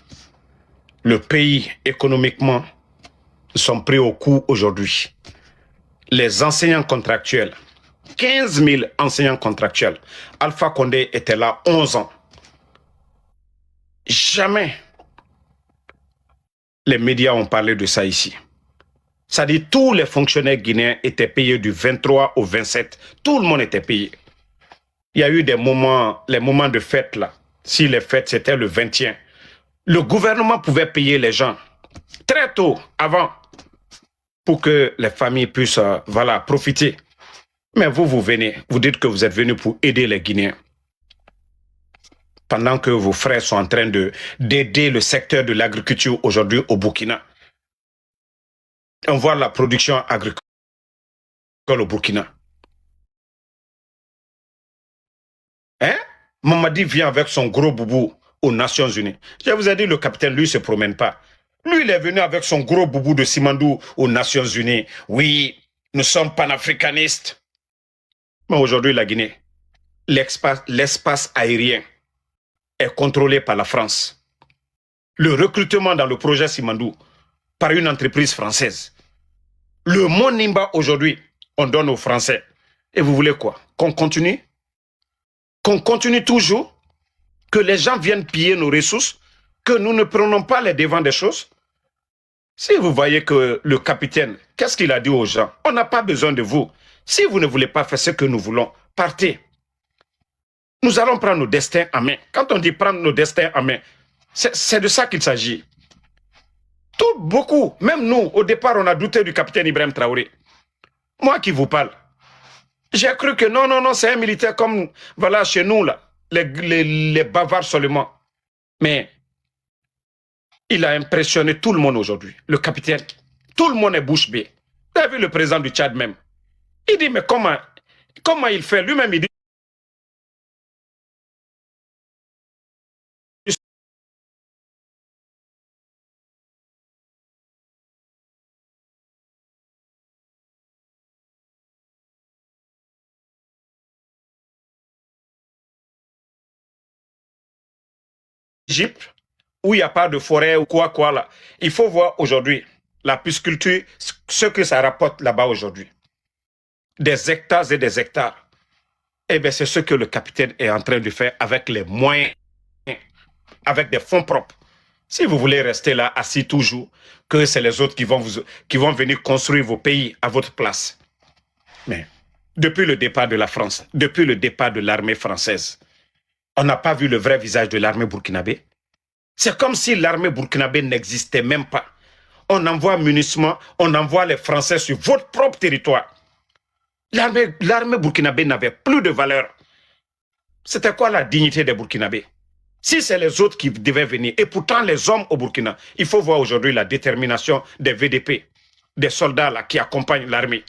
Le pays, économiquement, sont pris au coup aujourd'hui. Les enseignants contractuels, 15 000 enseignants contractuels. Alpha Condé était là 11 ans. Jamais les médias ont parlé de ça ici. Ça dit tous les fonctionnaires guinéens étaient payés du 23 au 27. Tout le monde était payé. Il y a eu des moments, les moments de fête là. Si les fêtes c'était le 21, le gouvernement pouvait payer les gens très tôt, avant, pour que les familles puissent voilà, profiter. Mais vous venez, vous dites que vous êtes venus pour aider les Guinéens. Pendant que vos frères sont en train d'aider le secteur de l'agriculture aujourd'hui au Burkina. On voit la production agricole au Burkina. Hein? Mamadi vient avec son gros boubou aux Nations Unies. Je vous ai dit, le capitaine, lui, ne se promène pas. Lui, il est venu avec son gros boubou de Simandou aux Nations Unies. Oui, nous sommes panafricanistes. Mais aujourd'hui, la Guinée, l'espace aérien est contrôlé par la France. Le recrutement dans le projet Simandou par une entreprise française. Le Mont Nimba aujourd'hui, on donne aux Français. Et vous voulez quoi? Qu'on continue? Qu'on continue toujours? Que les gens viennent piller nos ressources? Que nous ne prenons pas les devants des choses? Si vous voyez que le capitaine, qu'est-ce qu'il a dit aux gens? On n'a pas besoin de vous. Si vous ne voulez pas faire ce que nous voulons, partez. Nous allons prendre nos destins en main. Quand on dit prendre nos destins en main, c'est de ça qu'il s'agit. Beaucoup, même nous, au départ, on a douté du capitaine Ibrahim Traoré. Moi qui vous parle, j'ai cru que non, c'est un militaire comme, voilà, chez nous, là, les bavards seulement. Mais il a impressionné tout le monde aujourd'hui, le capitaine. Tout le monde est bouche bée. Vous avez vu le président du Tchad même. Il dit, mais comment il fait? Lui-même, il dit, Égypte, où il n'y a pas de forêt ou quoi là. Il faut voir aujourd'hui la pisciculture, ce que ça rapporte là-bas aujourd'hui. Des hectares et des hectares. Eh bien, c'est ce que le capitaine est en train de faire avec les moyens, avec des fonds propres. Si vous voulez rester là, assis toujours, que c'est les autres qui vont venir construire vos pays à votre place. Mais depuis le départ de la France, depuis le départ de l'armée française, on n'a pas vu le vrai visage de l'armée burkinabé. C'est comme si l'armée burkinabé n'existait même pas. On envoie munissement, on envoie les Français sur votre propre territoire. L'armée burkinabé n'avait plus de valeur. C'était quoi la dignité des Burkinabés? Si c'est les autres qui devaient venir, et pourtant les hommes au Burkina, il faut voir aujourd'hui la détermination des VDP, des soldats là, qui accompagnent l'armée.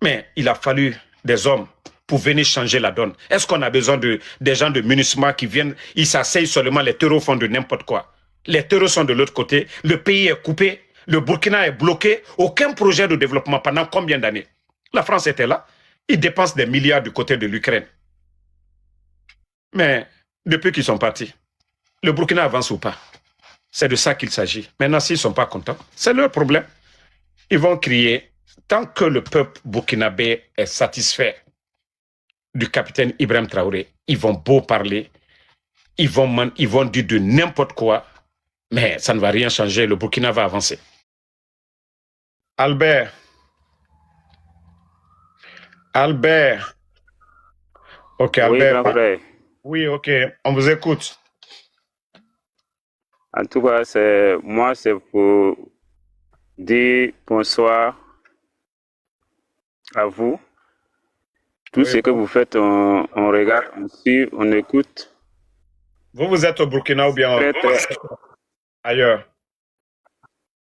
Mais il a fallu des hommes pour venir changer la donne. Est-ce qu'on a besoin des gens de munissement qui viennent, ils s'asseyent seulement, les terreaux font de n'importe quoi. Les terreaux sont de l'autre côté, le pays est coupé, le Burkina est bloqué, aucun projet de développement pendant combien d'années? La France était là, ils dépensent des milliards du côté de l'Ukraine. Mais depuis qu'ils sont partis, le Burkina avance ou pas? C'est de ça qu'il s'agit. Maintenant, s'ils ne sont pas contents, c'est leur problème. Ils vont crier, tant que le peuple burkinabé est satisfait du capitaine Ibrahim Traoré, ils vont beau parler, ils vont dire de n'importe quoi, mais ça ne va rien changer, le Burkina va avancer. Albert, ok, Albert. Oui, ok, on vous écoute. En tout cas, c'est pour dire bonsoir à vous Tout Oui, ce que bon. vous faites, on regarde, on suit, on écoute. Vous êtes au Burkina ou bien Très, très. ailleurs?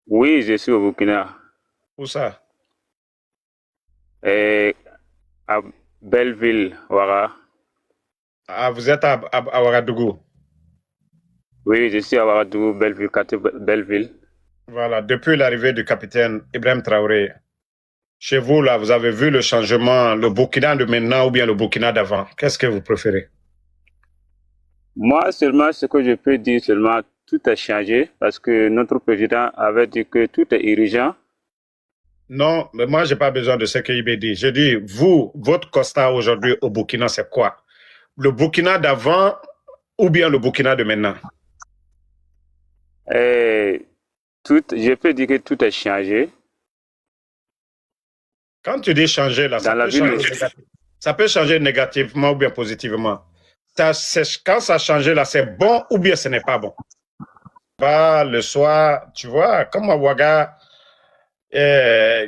Oui, je suis au Burkina. Où ça? Et à Belleville, Ouara. Ah, vous êtes à Ouagadougou. Oui, je suis à Ouagadougou, Belleville, quartier Belleville. Voilà, depuis l'arrivée du capitaine Ibrahim Traoré, chez vous, là, vous avez vu le changement, le Burkina de maintenant ou bien le Burkina d'avant. Qu'est-ce que vous préférez? Moi, seulement, ce que je peux dire, seulement, tout a changé parce que notre président avait dit que tout est urgent. Non, mais moi, j'ai pas besoin de ce qu'il m'a dit. Je dis, vous, votre constat aujourd'hui au Burkina, c'est quoi? Le Burkina d'avant ou bien le Burkina de maintenant? Et je peux dire que tout a changé. Quand tu dis changer, là, ça peut changer négativement ou bien positivement. Quand ça a changé, là, c'est bon ou bien ce n'est pas bon. Le soir, tu vois, comme à Ouaga,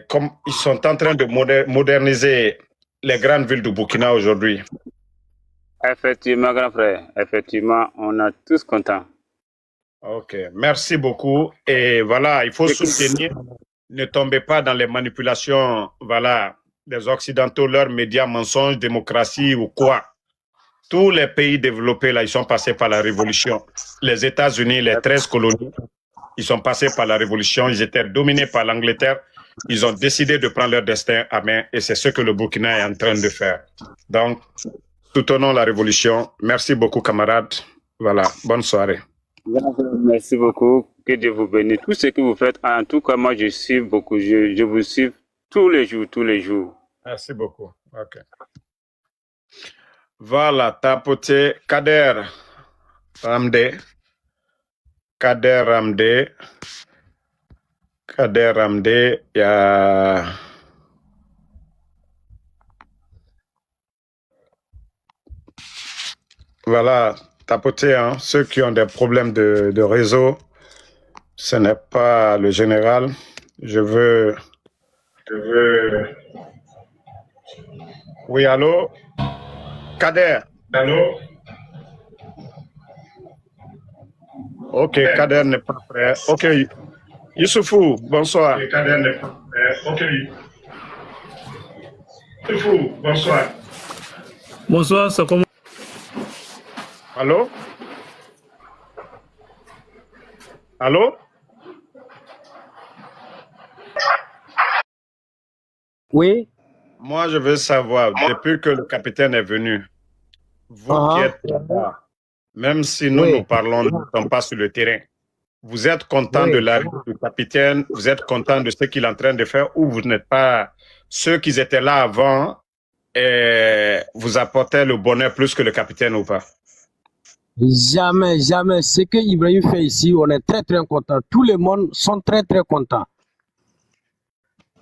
comme ils sont en train de moderniser les grandes villes du Burkina aujourd'hui. Effectivement, grand frère, effectivement, on est tous contents. Ok, merci beaucoup. Et voilà, il faut soutenir, ne tombez pas dans les manipulations, voilà, des Occidentaux, leurs médias mensonges, démocratie ou quoi. Tous les pays développés, là, ils sont passés par la révolution. Les États-Unis, les 13 colonies, ils sont passés par la révolution. Ils étaient dominés par l'Angleterre. Ils ont décidé de prendre leur destin à main et c'est ce que le Burkina est en train de faire. Donc, soutenons la révolution. Merci beaucoup, camarades. Voilà, bonne soirée. Merci beaucoup. Que Dieu vous bénisse. Tout ce que vous faites, en tout cas, moi, je suis beaucoup. Je vous suis tous les jours, tous les jours. Merci beaucoup. OK. Voilà, tapoté Kader Ramdé. Kader Ramdé. Kader Ramdé, il y a... Voilà, tapoter, hein. Ceux qui ont des problèmes de réseau, ce n'est pas le général. Je veux... Oui, allô? Kader. Allô? Ok, Kader n'est pas prêt. Ok, Youssoufou, bonsoir. Ok, Kader n'est pas prêt. Ok. Youssoufou, bonsoir. Bonsoir, ça commence. Allô? Allô? Oui. Moi, je veux savoir, depuis que le capitaine est venu, vous qui êtes là, même si nous parlons, nous ne sommes pas sur le terrain, vous êtes content de l'arrivée du capitaine, vous êtes content de ce qu'il est en train de faire, ou vous n'êtes pas ceux qui étaient là avant et vous apportaient le bonheur plus que le capitaine ou pas? Jamais, jamais. Ce que Ibrahim fait ici, on est très, très content. Tous les monde sont très, très contents.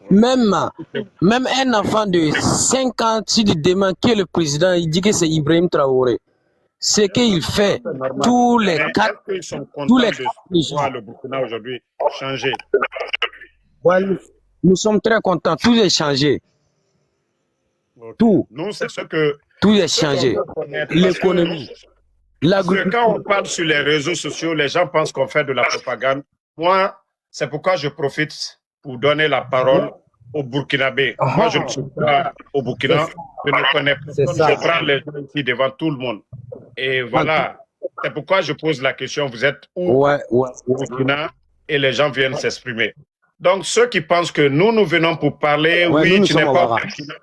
Même un enfant de 5 ans, si tu demandes qui est le président, il dit que c'est Ibrahim Traoré. Ce qu'il fait, tous les 4 ils sont contents de voir le Burkina aujourd'hui changer. Ouais, nous sommes très contents. Tout est changé. Okay. Tout. Nous, c'est ce que... Tout est changé. L'économie. Parce que quand on parle sur les réseaux sociaux, les gens pensent qu'on fait de la propagande. Moi, c'est pourquoi je profite pour donner la parole aux Burkinabés. Moi, je ne suis pas au Burkina, je ne connais pas. Je prends les gens ici devant tout le monde. Et voilà, c'est pourquoi je pose la question, vous êtes où au Burkina? Et les gens viennent s'exprimer. Donc, ceux qui pensent que nous venons pour parler, oui, tu n'es pas au Burkina.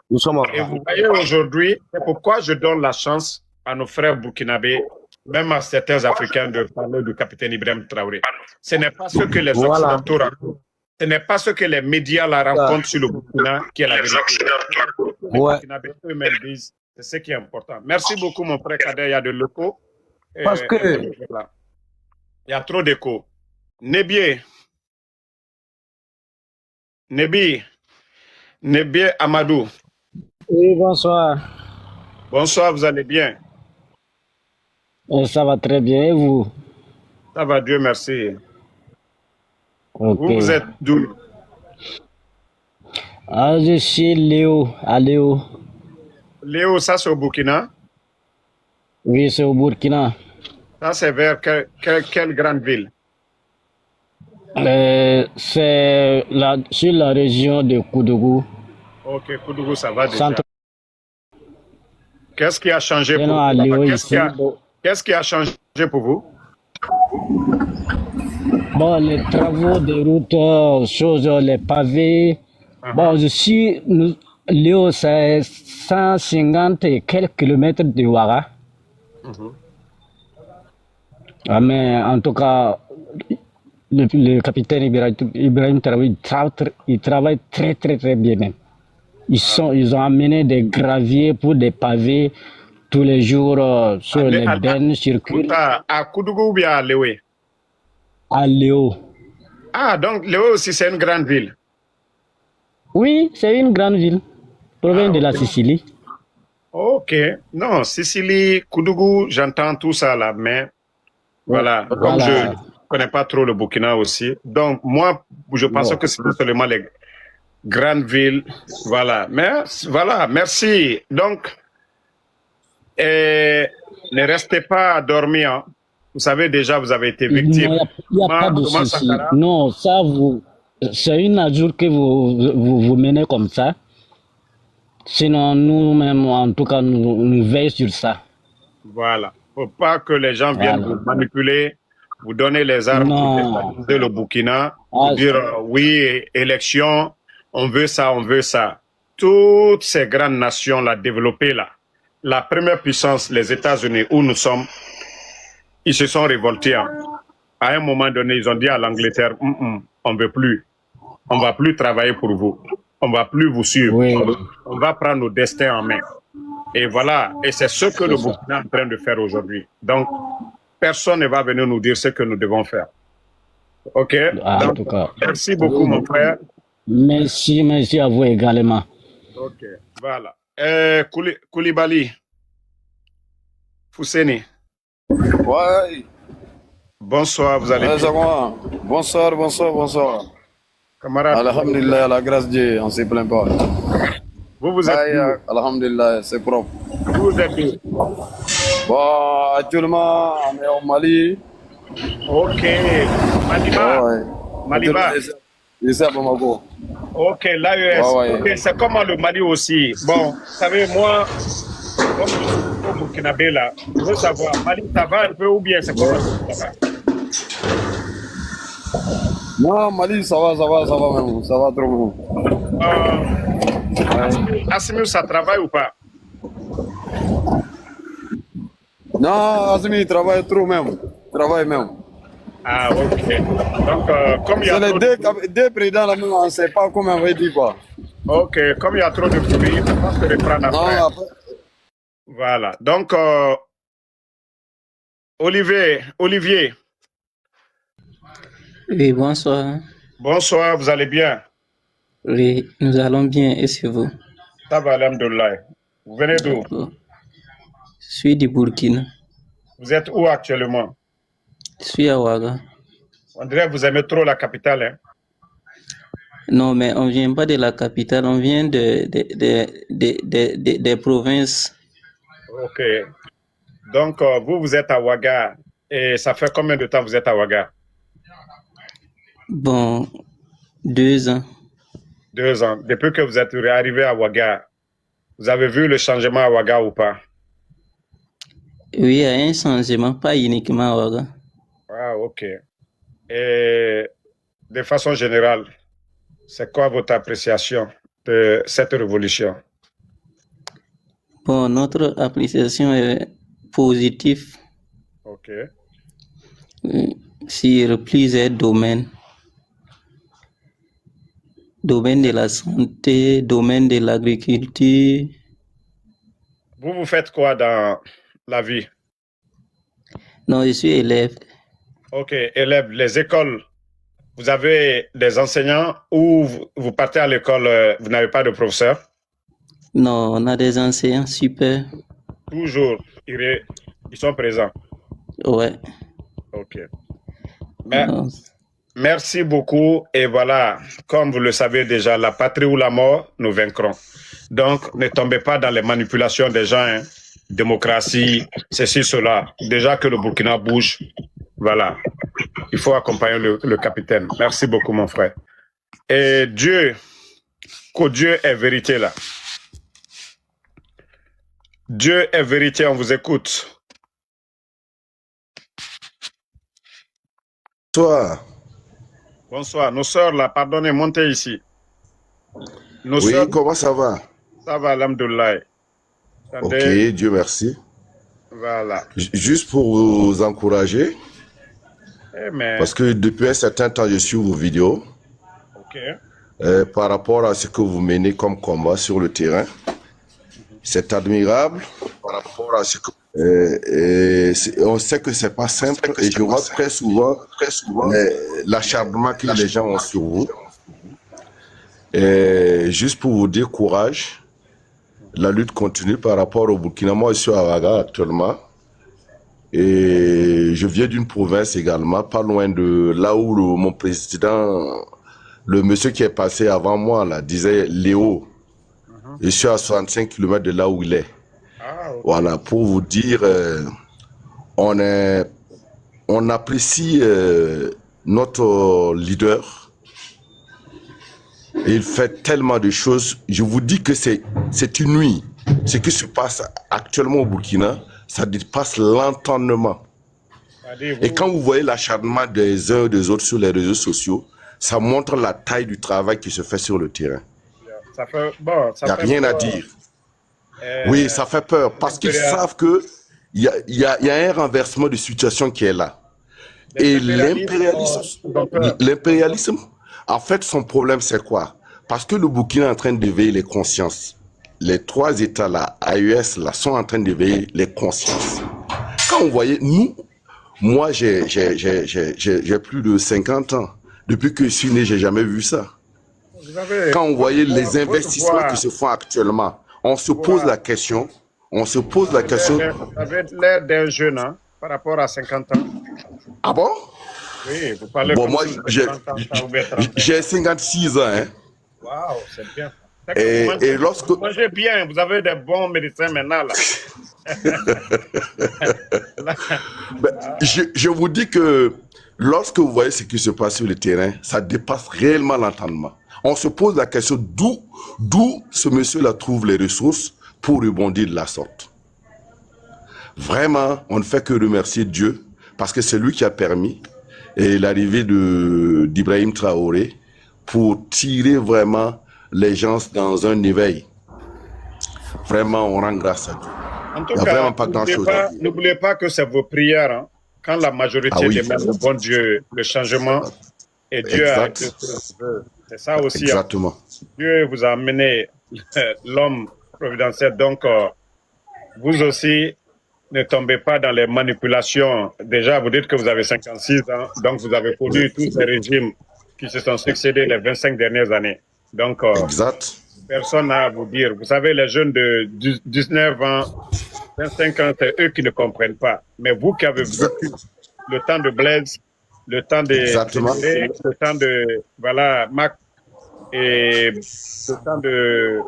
Et vous voyez aujourd'hui, c'est pourquoi je donne la chance à nos frères burkinabés, même à certains Africains, de parler du capitaine Ibrahim Traoré. Ce n'est pas ce que les Occidentaux racontent. Ce n'est pas ce que les médias la rencontrent sur le Burkina qui est la vérité. Les Burkinabés eux-mêmes disent, c'est ce qui est important. Merci beaucoup, mon frère Kader. Il y a de l'écho. Parce que... Il y a trop d'écho. Nebié Amadou. Oui, bonsoir. Bonsoir, vous allez bien? Ça va très bien, et vous? Ça va, Dieu merci. Okay. Vous êtes d'où? Je suis Léo, à Léo. Léo, ça c'est au Burkina? Oui, c'est au Burkina. Ça c'est vers quelle grande ville? C'est sur la région de Koudougou. Ok, Koudougou, ça va déjà. Centre. Qu'est-ce qui a changé pour à vous? Léo Qu'est-ce qui a changé pour vous? Bon, les travaux de route, les pavés. Bon, Léo, c'est 150 et quelques kilomètres de Ouara. Ah, mais en tout cas, le capitaine Ibrahim Traoré, il travaille très, très, très bien même. Ils ont amené des graviers pour des pavés tous les jours sur les bennes circulent. À Koudougou ou bien à Léo? À Léo. Ah, donc Léo aussi, c'est une grande ville. Oui, c'est une grande ville, province de la Sicile. Ok. Non, Sicile, Koudougou, j'entends tout ça là, mais voilà. Comme je ne connais pas trop le Burkina aussi. Donc, moi, je pense que c'est seulement les grandes villes. Voilà. Mais voilà, merci. Donc, ne restez pas à dormir. Hein. Vous savez déjà, vous avez été victime. Il n'y a pas de souci. Non, ça, c'est une ajout que vous menez comme ça. Sinon, nous-mêmes, en tout cas, nous veillons sur ça. Voilà. Il ne faut pas que les gens viennent vous manipuler, vous donner les armes pour déstabiliser le Burkina, pour dire oui, élection, on veut ça, on veut ça. Toutes ces grandes nations-là développées là, la première puissance, les États-Unis, où nous sommes, ils se sont révoltés. Hein. À un moment donné, ils ont dit à l'Angleterre, on ne veut plus. On ne va plus travailler pour vous. On ne va plus vous suivre. Oui. On va prendre nos destins en main. Et voilà. Et c'est ce que le Burkina est en train de faire aujourd'hui. Donc, personne ne va venir nous dire ce que nous devons faire. OK? Donc, en tout cas, merci beaucoup, mon frère. Merci à vous également. OK. Voilà. Koulibaly. Fousseni. Ouais. Bonsoir, vous allez bien? Bonsoir. Camarade. Alhamdulillah, la grâce de Dieu, on ne se plaint pas. Vous êtes Alhamdulillah, c'est propre. Vous êtes où? Bon, actuellement, on est au Mali. Ok. Maliba. Maliba. Ici à Bamako. Ok, l'AES. Okay, c'est comme le Mali aussi. Bon, vous savez, moi, comme je suis au Burkinabé là, je veux savoir, Mali, ça va un peu ou bien c'est comment ça va? Non, Mali, ça va même, ça va trop bien. Assimi, ça travaille ou pas? Non, Assimi, il travaille trop même. Ah, ok. Donc, comme il y a trop de... deux présidents là, on ne sait pas comment on va dire quoi. Ok, comme il y a trop de bruit, on va se reprendre après. Non, après. Voilà. Donc, Olivier. Oui, bonsoir. Bonsoir, vous allez bien? Oui, nous allons bien, et c'est vous? Ça va, alhamdoulilah. Vous venez d'où? Je suis du Burkina. Vous êtes où actuellement? Je suis à Ouaga. On dirait que vous aimez trop la capitale, hein? Non, mais on ne vient pas de la capitale, on vient des provinces. Ok. Donc, vous êtes à Ouaga. Et ça fait combien de temps que vous êtes à Ouaga? Bon, 2 ans. 2 ans. Depuis que vous êtes arrivé à Ouaga, vous avez vu le changement à Ouaga ou pas? Oui, il y a un changement, pas uniquement à Ouaga. Ah, ok. Et de façon générale, c'est quoi votre appréciation de cette révolution? Bon, notre appréciation est positive. Ok. Sur plusieurs domaines. Domaine de la santé, domaine de l'agriculture. Vous faites quoi dans la vie? Non, je suis élève. Ok, élève, les écoles, vous avez des enseignants ou vous partez à l'école, vous n'avez pas de professeur? Non, on a des enseignants super. Toujours, ils sont présents? Ouais. Ok. Merci beaucoup. Et voilà, comme vous le savez déjà, la patrie ou la mort, nous vaincrons. Donc, ne tombez pas dans les manipulations des gens. Hein. Démocratie, ceci, cela. Déjà que le Burkina bouge, voilà. Il faut accompagner le capitaine. Merci beaucoup, mon frère. Et Dieu, que Dieu est vérité là. Dieu est vérité, on vous écoute. Bonsoir. Bonsoir. Nos sœurs là, pardonnez, montez ici. Nos Oui, sœurs, comment ça va? ça va, alhamdoulilah. Ok, Attendez, Dieu merci. voilà. Juste pour vous encourager, Eh, mais, parce que depuis un certain temps, je suis vos vidéos ok. par rapport à ce que vous menez comme combat sur le terrain. C'est admirable par rapport à ce que... on sait que c'est pas simple et je vois très souvent l'acharnement que les gens ont sur vous. Et juste pour vous dire courage, la lutte continue par rapport au Burkina. Moi, je suis à Ouaga actuellement et je viens d'une province également, pas loin de là où mon président, le monsieur qui est passé avant moi, là, disait Léo. Je suis à 65 km de là où il est. Ah, ok. Voilà, pour vous dire, on apprécie notre leader. Il fait tellement de choses. Je vous dis que c'est une nuit. Ce qui se passe actuellement au Burkina, ça dépasse l'entendement. Et quand vous voyez l'acharnement des uns et des autres sur les réseaux sociaux, ça montre la taille du travail qui se fait sur le terrain. Ça fait, bon, Il n'y a rien à dire. Oui, ça fait peur parce qu'ils savent qu'il y a un renversement de situation qui est là. Et l'impérialisme, en fait, son problème, c'est quoi? Parce que le Burkina est en train d'éveiller les consciences. Les trois États là, AES là, sont en train d'éveiller les consciences. Quand vous voyez, moi, j'ai plus de 50 ans. Depuis que je suis né, j'ai jamais vu ça. Quand on voyait les investissements qui se font actuellement, on se pose la question, Vous avez l'air d'un jeune, hein, par rapport à 50 ans. Ah bon? Oui, vous parlez Bon, comme moi, si vous avez 30 ans, ça vous fait 30 ans. j'ai 56 ans. Hein. Waouh, c'est bien. Et lorsque... Vous mangez bien, vous avez des bons médecins maintenant, là. je vous dis que lorsque vous voyez ce qui se passe sur le terrain, ça dépasse réellement l'entendement. On se pose la question d'où ce monsieur-là trouve les ressources pour rebondir de la sorte. Vraiment, on ne fait que remercier Dieu parce que c'est lui qui a permis l'arrivée d'Ibrahim Traoré pour tirer vraiment les gens dans un éveil. Vraiment, on rend grâce à Dieu. En tout cas, n'oubliez pas que c'est vos prières. Hein. Quand la majorité demande au bon Dieu le changement, et Dieu a été c'est ça aussi. Exactement. Hein. Dieu vous a amené l'homme providentiel. Donc, vous aussi, ne tombez pas dans les manipulations. Déjà, vous dites que vous avez 56 ans, donc vous avez connu tous ces régimes qui se sont succédés les 25 dernières années. Donc, personne n'a à vous dire. Vous savez, les jeunes de 19 ans, 25 ans, c'est eux qui ne comprennent pas. Mais vous qui avez vécu le temps de Blaise, le temps de le temps de Mac et le temps de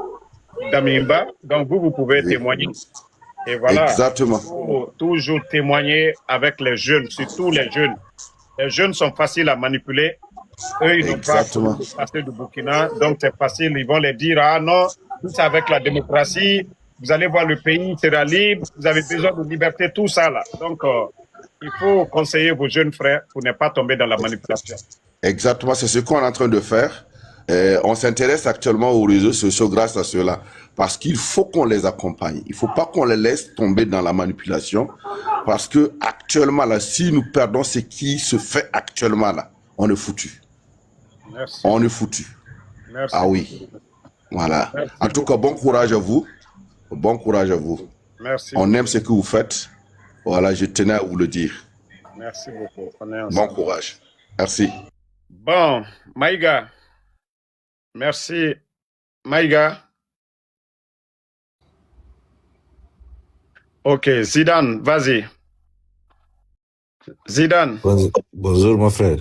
Damimba, donc vous pouvez témoigner. Et voilà, il faut toujours témoigner avec les jeunes, surtout les jeunes. Les jeunes sont faciles à manipuler. Eux, ils n'ont pas passé du Burkina, donc c'est facile. Ils vont les dire, ah non, c'est avec la démocratie, vous allez voir le pays sera libre, vous avez besoin de liberté, tout ça là. Donc, il faut conseiller vos jeunes frères pour ne pas tomber dans la manipulation. Exactement, c'est ce qu'on est en train de faire. On s'intéresse actuellement aux réseaux sociaux grâce à cela. Parce qu'il faut qu'on les accompagne. Il ne faut pas qu'on les laisse tomber dans la manipulation. Parce que actuellement, là, si nous perdons ce qui se fait actuellement, là, on est foutu. Merci. On est foutu. Merci. Ah oui. Voilà. Merci. En tout cas, bon courage à vous. Bon courage à vous. Merci. On aime ce que vous faites. Voilà, je tenais à vous le dire. Merci beaucoup. On est ensemble. Bon courage. Merci. Bon, Maïga. Merci. Maïga. Ok, Zidane, vas-y. Zidane. Bonjour, mon frère.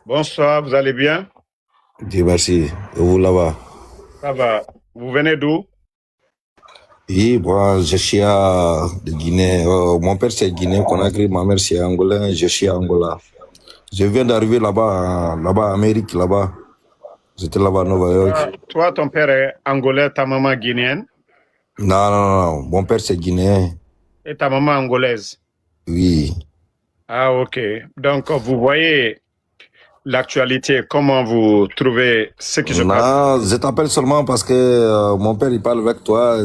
Bonsoir, vous allez bien? Dieu merci. Et vous là-bas? Ça va. Vous venez d'où? Oui, moi, je suis de Guinée. Mon père, c'est Guinée, Conakry. Ma mère, c'est Angolais. Je suis à Angola. Je viens d'arriver là-bas, là-bas, en Amérique, là-bas. J'étais là-bas à New York. Toi, ton père est angolais, ta maman guinéenne? Non. Mon père, c'est guinéen. Et ta maman angolaise? Oui. Ah, ok. Donc, vous voyez l'actualité, comment vous trouvez ce qui se passe? Non, je t'appelle seulement parce que mon père, il parle avec toi.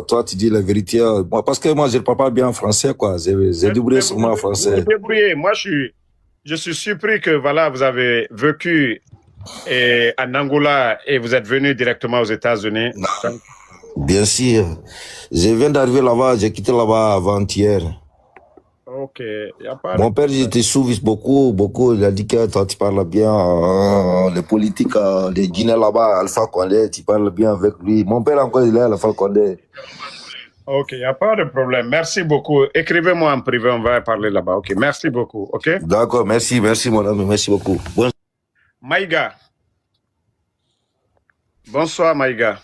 Toi, tu dis la vérité. Parce que moi, je ne parle pas bien français, quoi. J'ai débrouillé seulement en français. Vous débrouillez. Moi, je suis surpris que, voilà, vous avez vécu en Angola et vous êtes venu directement aux États-Unis. Bien sûr. Je viens d'arriver là-bas. J'ai quitté là-bas avant-hier. Ok. Y a pas Mon père, il te souvise beaucoup. Il a dit que toi, tu parles bien. Les politiques des Guinéens là-bas, Alpha Condé, tu parles bien avec lui. Mon père encore, il est Alpha Condé. Ok, il n'y a pas de problème. Merci beaucoup. Écrivez-moi en privé, on va parler là-bas. Ok, merci beaucoup. Ok. D'accord, merci mon ami, merci beaucoup. Maïga. Bonsoir, Maïga.